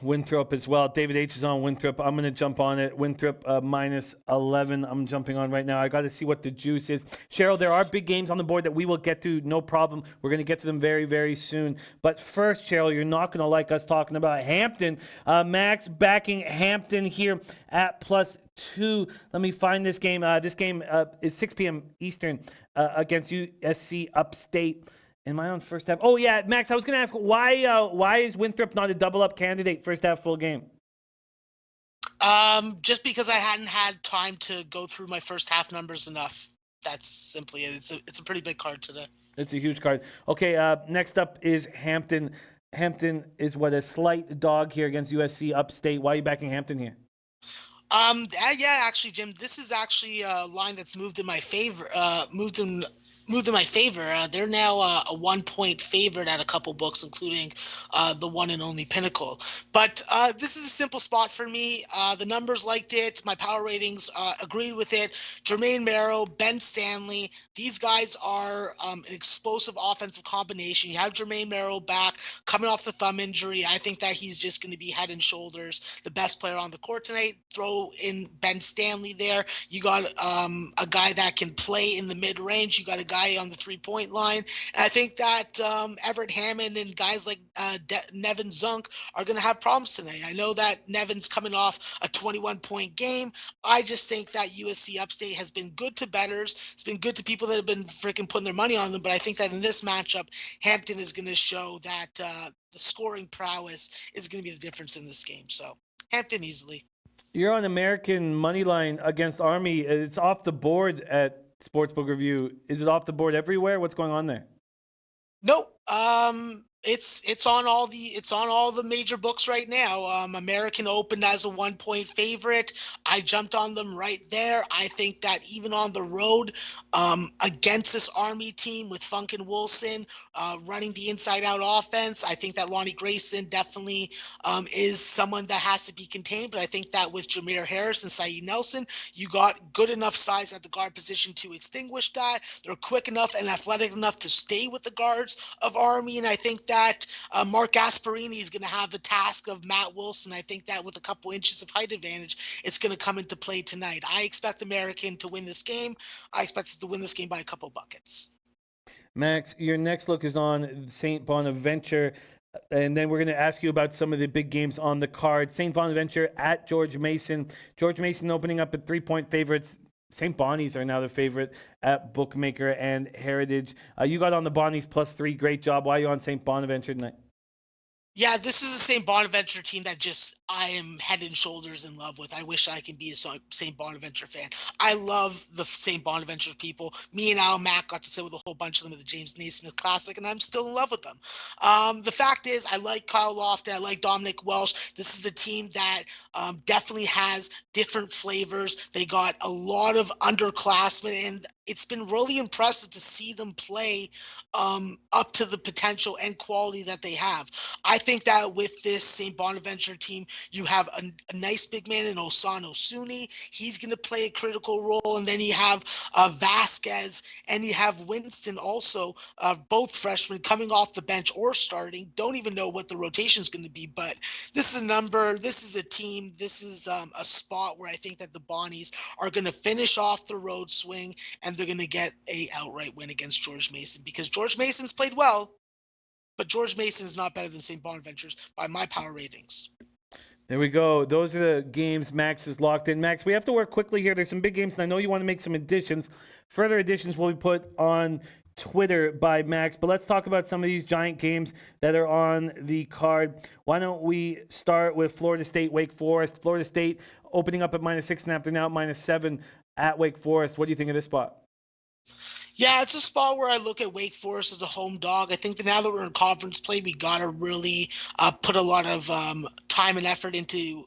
Winthrop as well. David H is on Winthrop. I'm going to jump on it. Winthrop minus 11. I'm jumping on right now. I got to see what the juice is. Cheryl, there are big games on the board that we will get to. No problem. We're going to get to them very, very soon. But first, Cheryl, you're not going to like us talking about Hampton. Max backing Hampton here at +2. Let me find this game. This game is 6 p.m. Eastern against USC Upstate. Am I on first half? Oh, yeah, Max, I was going to ask, why is Winthrop not a double-up candidate first half full game? Just because I hadn't had time to go through my first half numbers enough. That's simply it. It's a pretty big card today. It's a huge card. Okay, next up is Hampton. Hampton is a slight dog here against USC Upstate. Why are you backing Hampton here? Yeah, actually, Jim, this is actually a line that's moved in my favor. Moved in my favor. They're now a 1-point favorite at a couple books, including the one and only Pinnacle. But this is a simple spot for me. The numbers liked it. My power ratings agreed with it. Jermaine Merrill, Ben Stanley, these guys are an explosive offensive combination. You have Jermaine Merrill back, coming off the thumb injury. I think that he's just going to be head and shoulders the best player on the court tonight. Throw in Ben Stanley there. You got a guy that can play in the mid-range. You got a guy on the 3-point line. And I think that Everett Hammond and guys like Nevin Zunk are going to have problems tonight. I know that Nevin's coming off a 21-point game. I just think that USC Upstate has been good to bettors. It's been good to people that have been freaking putting their money on them. But I think that in this matchup, Hampton is going to show that the scoring prowess is going to be the difference in this game. So Hampton easily. You're on American money line against Army. It's off the board at Sportsbook Review. Is it off the board everywhere? What's going on there? Nope. It's on all the major books right now. American opened as a 1-point favorite. I jumped on them right there. I think that even on the road, against this Army team with Funk and Wilson running the inside-out offense, I think that Lonnie Grayson definitely is someone that has to be contained. But I think that with Jameer Harris and Saeed Nelson, you got good enough size at the guard position to extinguish that. They're quick enough and athletic enough to stay with the guards of Army, and I think that Mark Gasparini is going to have the task of Matt Wilson. I think that with a couple inches of height advantage, it's going to come into play tonight. I expect American to win this game. I expect it to win this game by a couple buckets. Max, your next look is on St. Bonaventure, and then we're going to ask you about some of the big games on the card. St. Bonaventure at George Mason. George Mason opening up at 3-point favorites. St. Bonnie's are now the favorite at Bookmaker and Heritage. You got on the Bonnies +3. Great job. Why are you on St. Bonaventure tonight? Yeah, this is the St. Bonaventure team that just I am head and shoulders in love with. I wish I could be a St. Bonaventure fan. I love the St. Bonaventure people. Me and Al Mack got to sit with a whole bunch of them at the James Naismith Classic, and I'm still in love with them. The fact is, I like Kyle Lofton. I like Dominic Welsh. This is the team that definitely has different flavors. They got a lot of underclassmen, and it's been really impressive to see them play up to the potential and quality that they have. I think that with this St. Bonaventure team, you have a nice big man in Osano Suni. He's going to play a critical role. And then you have Vasquez and you have Winston also, both freshmen coming off the bench or starting. Don't even know what the rotation is going to be, but this is a number. This is a team. This is a spot where I think that the Bonnies are going to finish off the road swing and they're going to get a outright win against George Mason because George Mason's played well. But George Mason is not better than St. Bonaventure's by my power ratings. There we go. Those are the games Max is locked in. Max, we have to work quickly here. There's some big games, and I know you want to make some additions. Further additions will be put on Twitter by Max. But let's talk about some of these giant games that are on the card. Why don't we start with Florida State, Wake Forest. Florida State opening up at -6.5. They're now at -7 at Wake Forest. What do you think of this spot? Yeah, it's a spot where I look at Wake Forest as a home dog. I think that now that we're in conference play, we got to really put a lot of time and effort into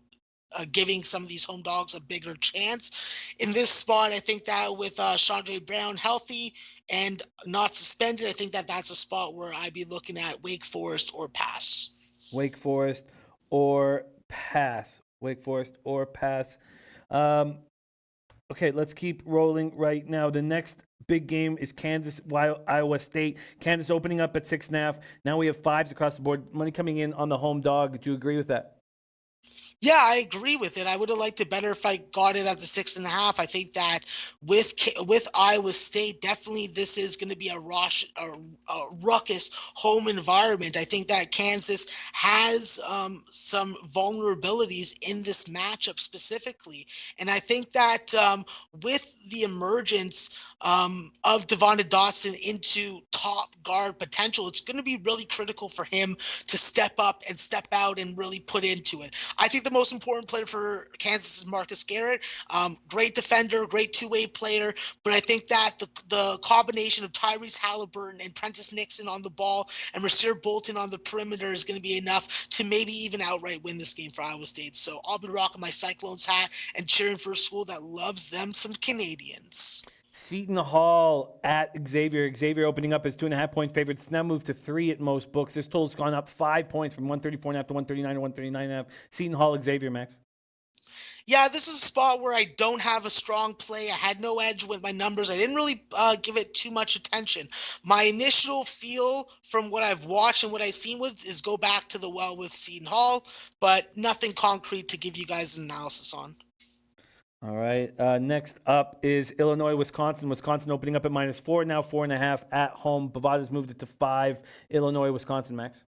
giving some of these home dogs a bigger chance. In this spot, I think that with Chandre Brown healthy and not suspended, I think that that's a spot where I'd be looking at Wake Forest or pass. Wake Forest or pass. Wake Forest or pass. Okay, let's keep rolling right now. The next big game is Kansas, Iowa State. Kansas opening up at 6.5. Now we have 5s across the board. Money coming in on the home dog. Do you agree with that? Yeah, I agree with it. I would have liked it better if I got it at the 6.5. I think that with Iowa State, definitely this is going to be a ruckus home environment. I think that Kansas has some vulnerabilities in this matchup specifically, and I think that with the emergence of Devonta Dotson into top guard potential, it's going to be really critical for him to step up and step out and really put into it. I think the most important player for Kansas is Marcus Garrett. Great defender, great two-way player, but I think that the combination of Tyrese Halliburton and Prentice Nixon on the ball and Rasir Bolton on the perimeter is going to be enough to maybe even outright win this game for Iowa State. So I'll be rocking my Cyclones hat and cheering for a school that loves them some Canadians. Seton Hall at Xavier. Xavier opening up as 2.5-point favorite. It's now moved to 3 at most books. This total's gone up 5 points from 134.5 to 139 to 139.5. Seton Hall, Xavier, Max. Yeah, this is a spot where I don't have a strong play. I had no edge with my numbers. I didn't really give it too much attention. My initial feel from what I've watched and what I've seen is go back to the well with Seton Hall, but nothing concrete to give you guys an analysis on. All right. Next up is Illinois, Wisconsin. Wisconsin opening up at -4, now 4.5 at home. Bovada's moved it to 5. Illinois, Wisconsin, Max.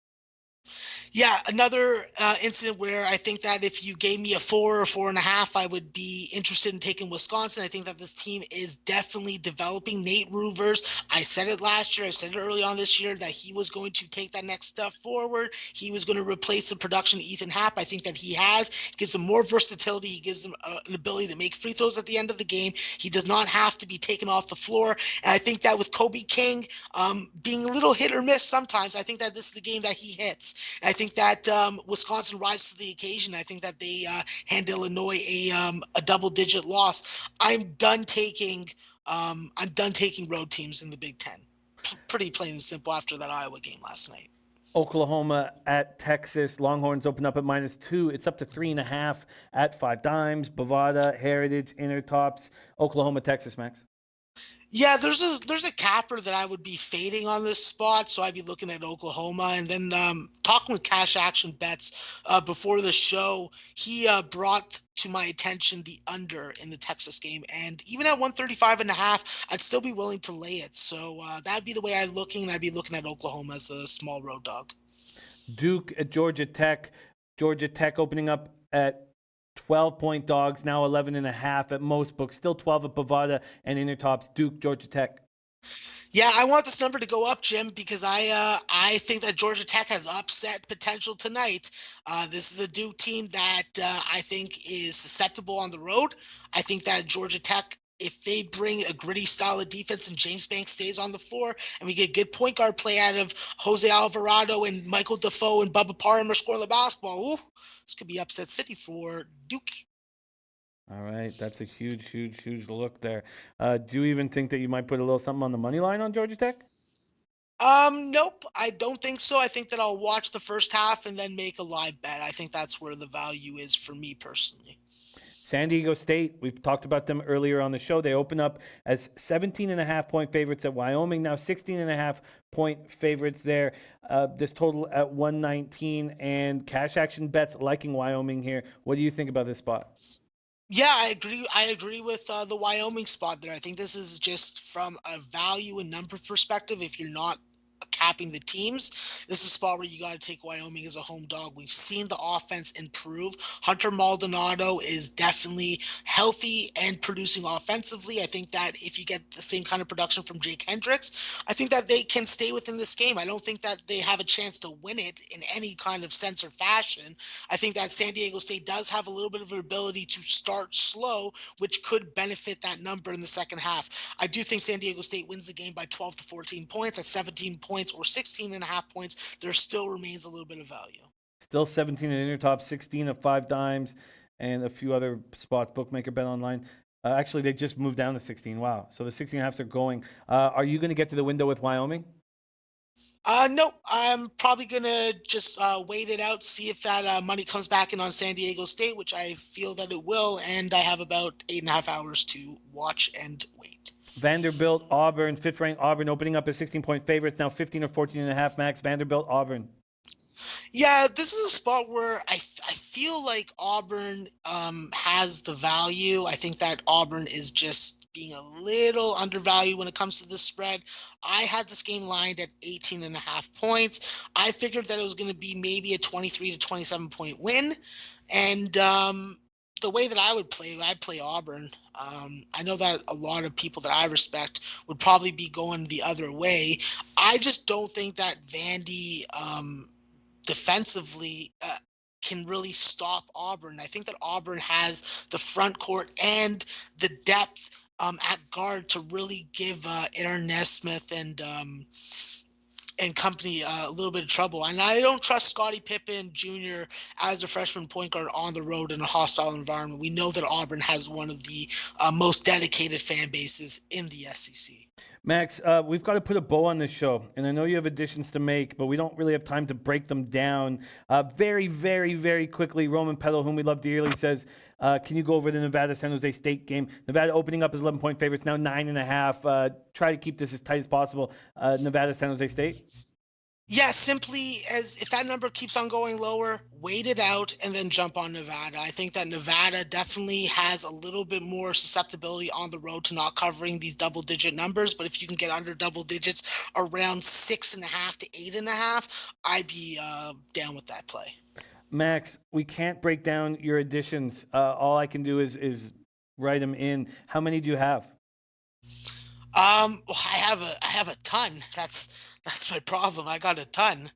Yeah, another incident where I think that if you gave me a 4 or 4.5, I would be interested in taking Wisconsin. I think that this team is definitely developing. Nate Ruvers, I said it last year, I said it early on this year, that he was going to take that next step forward. He was going to replace the production of Ethan Happ. I think that he has. He gives him more versatility. He gives him an ability to make free throws at the end of the game. He does not have to be taken off the floor. And I think that with Kobe King being a little hit or miss sometimes, I think that this is the game that he hits. And I think that Wisconsin rises to the occasion. I think that they hand Illinois a double-digit loss. I'm done taking road teams in the Big Ten. Pretty plain and simple after that Iowa game last night. Oklahoma at Texas. Longhorns open up at -2. It's up to 3.5 at 5 dimes. Bovada, Heritage, Intertops. Oklahoma, Texas, Max. Yeah, there's a capper that I would be fading on this spot, so I'd be looking at Oklahoma. And then talking with Cash Action Bets before the show, he brought to my attention the under in the Texas game. And even at 135.5, I'd still be willing to lay it. So that'd be the way I'm looking, and I'd be looking at Oklahoma as a small road dog. Duke at Georgia Tech. Georgia Tech opening up at 12-point dogs, now 11.5 at most books. Still 12 at Bovada and Intertops. Duke, Georgia Tech. Yeah, I want this number to go up, Jim, because I think that Georgia Tech has upset potential tonight. This is a Duke team that I think is susceptible on the road. I think that Georgia Tech, if they bring a gritty style of defense and James Banks stays on the floor and we get good point guard play out of Jose Alvarado and Michael Defoe and Bubba Parham are scoring the basketball, this could be upset city for Duke. All right, that's a huge look there. Do you even think that you might put a little something on the money line on Georgia Tech? Nope, I don't think so. I think that I'll watch the first half and then make a live bet. I think that's where the value is for me personally. San Diego State, we've talked about them earlier on the show. They open up as 17.5-point favorites at Wyoming, now 16.5-point favorites there. This total at 119, and Cash Action Bets liking Wyoming here. What do you think about this spot? Yeah, I agree. I agree with the Wyoming spot there. I think this is just from a value and number perspective. If you're not capping the teams, this is a spot where you got to take Wyoming as a home dog. We've seen the offense improve. Hunter Maldonado is definitely healthy and producing offensively. I think that if you get the same kind of production from Jake Hendricks, I think that they can stay within this game. I don't think that they have a chance to win it in any kind of sense or fashion. I think that San Diego State does have a little bit of an ability to start slow, which could benefit that number in the second half. I do think San Diego State wins the game by 12 to 14 points. At 17 points or 16.5 points, there still remains a little bit of value. Still 17 at Intertop, 16 at 5 dimes, and a few other spots. Bookmaker Bet Online. Actually, they just moved down to 16. Wow. So the 16.5s are going. Are you going to get to the window with Wyoming? No, I'm probably gonna just wait it out, see if that money comes back in on San Diego State, which I feel that it will, and I have about 8.5 hours to watch and wait. Vanderbilt, Auburn, fifth-ranked Auburn opening up as 16-point favorites, now 15 or 14.5 max. Vanderbilt, Auburn. Yeah, this is a spot where I feel like Auburn has the value. I think that Auburn is just being a little undervalued when it comes to the spread. I had this game lined at 18.5 points. I figured that it was going to be maybe a 23 to 27 point win. And the way that I'd play Auburn. I know that a lot of people that I respect would probably be going the other way. I just don't think that Vandy defensively can really stop Auburn. I think that Auburn has the front court and the depth at guard to really give Aaron Nesmith and company a little bit of trouble. And I don't trust Scottie Pippen Jr. as a freshman point guard on the road in a hostile environment. We know that Auburn has one of the most dedicated fan bases in the SEC. Max, we've got to put a bow on this show, and I know you have additions to make, but we don't really have time to break them down. Very, very, very quickly, Roman Peddle, whom we love dearly, says, can you go over the Nevada-San Jose State game? Nevada opening up as 11-point favorites, now 9.5. Try to keep this as tight as possible. Nevada-San Jose State? Yeah, simply as if that number keeps on going lower, wait it out and then jump on Nevada. I think that Nevada definitely has a little bit more susceptibility on the road to not covering these double-digit numbers. But if you can get under double digits around 6.5 to 8.5, I'd be down with that play. Max, we can't break down your additions. All I can do is write them in. How many do you have? I have a ton. That's my problem. I got a ton.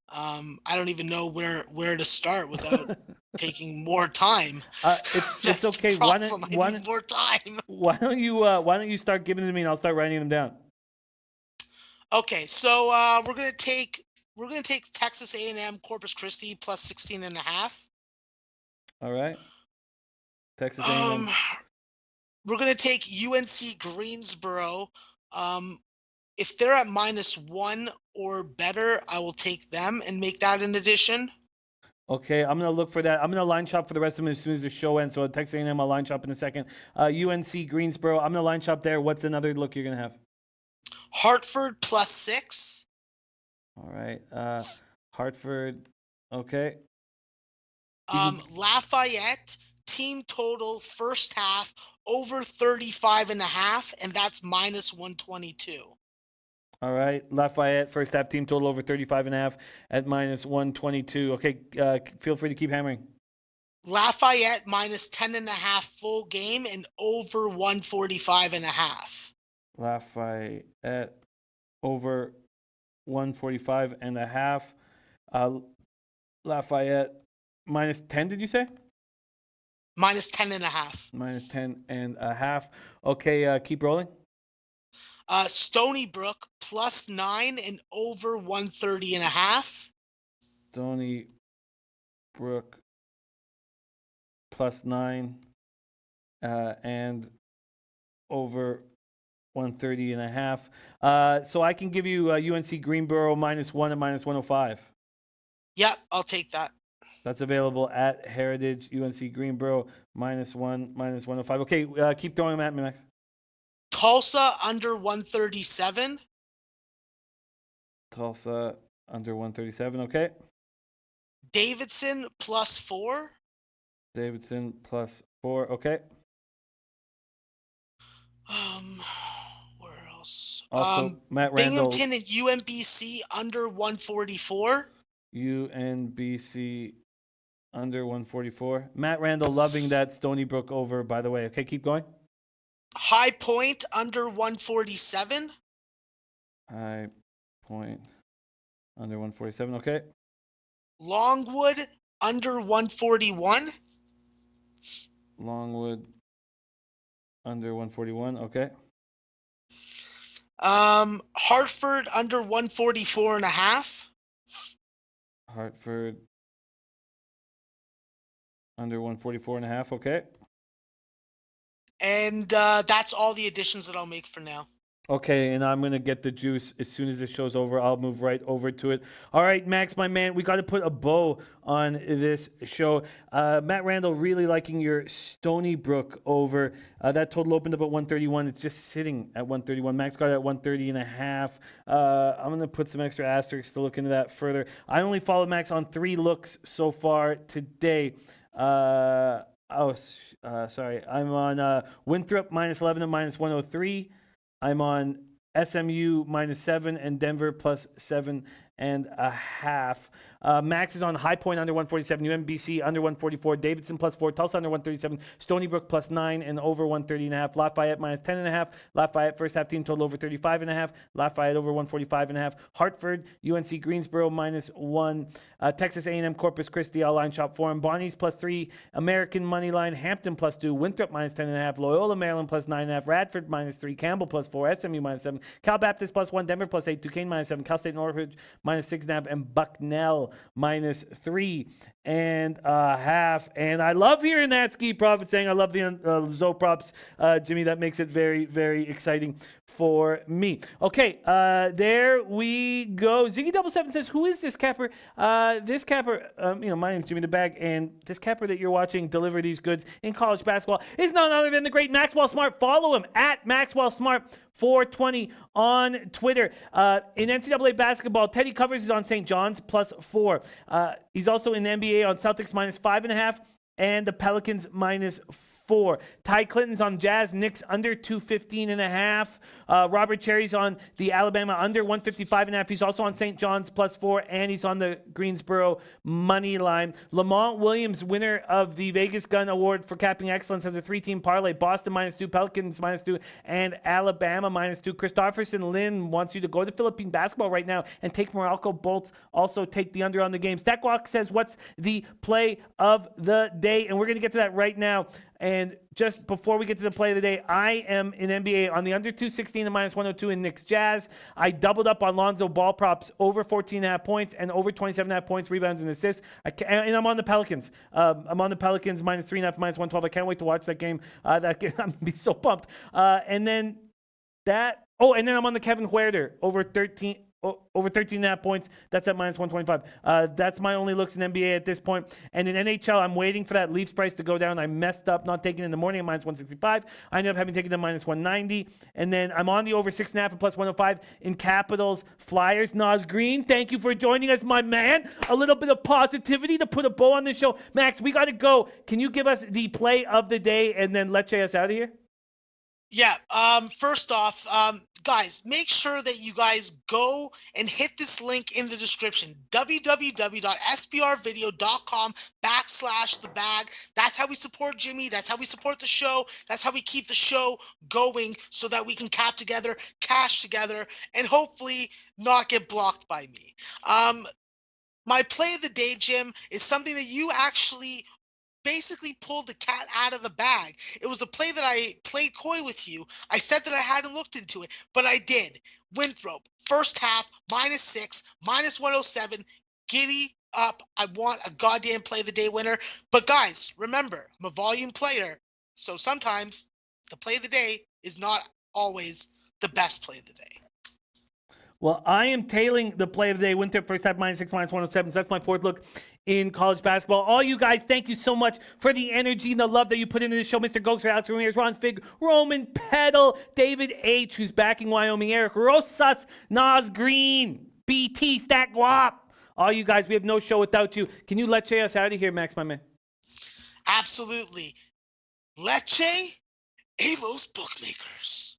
I don't even know where to start without taking more time. It's okay. I need more time. Why don't you start giving them to me and I'll start writing them down. Okay, so we're gonna take Texas A&M Corpus Christi plus 16.5. All right. Texas A&M. We're gonna take UNC Greensboro. If they're at -1 or better, I will take them and make that an addition. Okay, I'm going to look for that. I'm going to line shop for the rest of them as soon as the show ends. So Texas A&M, I'll line shop in a second. UNC Greensboro, I'm going to line shop there. What's another look you're going to have? Hartford plus 6. All right. Hartford, okay. Lafayette, team total first half over 35.5, and that's -122. All right. Lafayette, first half team total over 35.5 at -122. Okay, feel free to keep hammering. Lafayette -10.5 full game and over 145.5. Lafayette over 145.5. Lafayette -10, did you say? -10.5. -10.5. Okay, keep rolling. Stony Brook +9 and over 130.5. Stony Brook +9 and over 130.5. So I can give you UNC Greensboro -1 at -105. Yep, I'll take that. That's available at Heritage. UNC Greensboro -1 -105. Okay, keep throwing them at me, Max. Tulsa under 137. Tulsa under 137. Okay. Davidson +4. Davidson +4. Okay. Where else? Also, Matt Randall. Binghamton and UMBC under 144. UNBC under 144. Matt Randall loving that Stony Brook over, by the way. Okay, keep going. High Point under 147. High Point under 147. Okay. Longwood under 141. Longwood under 141. Okay. Hartford under 144.5. Hartford under 144.5. Okay. And that's all the additions that I'll make for now. Okay, and I'm going to get the juice as soon as the show's over. I'll move right over to it. All right, Max, my man, we got to put a bow on this show. Matt Randall, really liking your Stony Brook over. That total opened up at 131. It's just sitting at 131. Max got it at 130 and a half. I'm going to put some extra asterisks to look into that further. I only followed Max on 3 looks so far today. Sorry. I'm on Winthrop minus 11 and minus 103. I'm on SMU minus 7 and Denver plus 7.5. Max is on High Point under 147, UMBC under 144, Davidson plus 4, Tulsa under 137, Stony Brook plus 9 and over 130.5, Lafayette minus 10.5, Lafayette first half team total over 35.5, Lafayette over 145.5, Hartford, UNC Greensboro minus 1, Texas A&M Corpus Christi all line shop forum, Bonnie's plus 3, American money line, Hampton plus 2, Winthrop minus 10.5, Loyola Maryland plus 9.5, Radford minus 3, Campbell plus 4, SMU minus 7, Cal Baptist plus 1, Denver plus 8, Duquesne minus 7, Cal State Northridge minus 6.5, and Bucknell minus 3.5. And I love hearing that Ski Prophet saying I love the Zoe props, Jimmy. That makes it very, very exciting for me. Okay, there we go. Ziggy77 says, who is this capper? This capper, my name's Jimmy the Bag, and this capper that you're watching deliver these goods in college basketball is none other than the great Maxwell Smart. Follow him at Maxwell Smart 420 on Twitter. In NCAA basketball, Teddy Covers is on St. John's plus 4. He's also in the NBA on Celtics minus 5.5 and the Pelicans minus 4. Ty Clinton's on Jazz, Knicks under 215.5. Robert Cherry's on the Alabama under 155.5. He's also on St. John's plus 4, and he's on the Greensboro money line. Lamont Williams, winner of the Vegas Gun Award for capping excellence, has a 3-team parlay. Boston minus 2, Pelicans minus 2, and Alabama minus 2. Christopherson Lynn wants you to go to Philippine basketball right now and take Morocco Bolts. Also take the under on the game. Stat says, what's the play of the day? And we're going to get to that right now. And just before we get to the play of the day, I am in NBA on the under 216 and minus 102 in Knicks Jazz. I doubled up on Lonzo ball props over 14.5 points and over 27.5 points, rebounds, and assists. And I'm on the Pelicans. I'm on the Pelicans minus 3.5, minus 112. I can't wait to watch that game. I'm going to be so pumped. And then I'm on the Kevin Huerter over 13.5 points. That's at minus 125. That's my only looks in NBA at this point. And in NHL, I'm waiting for that Leafs price to go down. I messed up not taking it in the morning at minus 165. I ended up having taken it at minus 190. And then I'm on the over 6.5 and plus 105 in Capitals Flyers. Nas Green, thank you for joining us, my man. A little bit of positivity to put a bow on the show. Max, we got to go. Can you give us the play of the day and then let us out of here? Yeah. First off, guys, make sure that you guys go and hit this link in the description, www.sbrvideo.com/thebag. That's how we support Jimmy. That's how we support the show. That's how we keep the show going so that we can cash together, and hopefully not get blocked by me. My play of the day, Jim, is something that you actually basically pulled the cat out of the bag. It was a play that I played coy with you. I said that I hadn't looked into it, but I did. Winthrop, first half, minus 6, minus 107. Giddy up. I want a goddamn play of the day winner. But guys, remember, I'm a volume player, so sometimes the play of the day is not always the best play of the day. Well, I am tailing the play of the day. Winthrop first half minus 6, minus 107. So that's my fourth look in college basketball. All you guys, thank you so much for the energy and the love that you put into the show. Mr. Gokes, Alex Ramirez, Ron Fig, Roman Pedal, David H., who's backing Wyoming, Eric Rosas, Nas Green, BT, Stat Guap. All you guys, we have no show without you. Can you let us out of here, Max, my man? Absolutely. Leche a los bookmakers.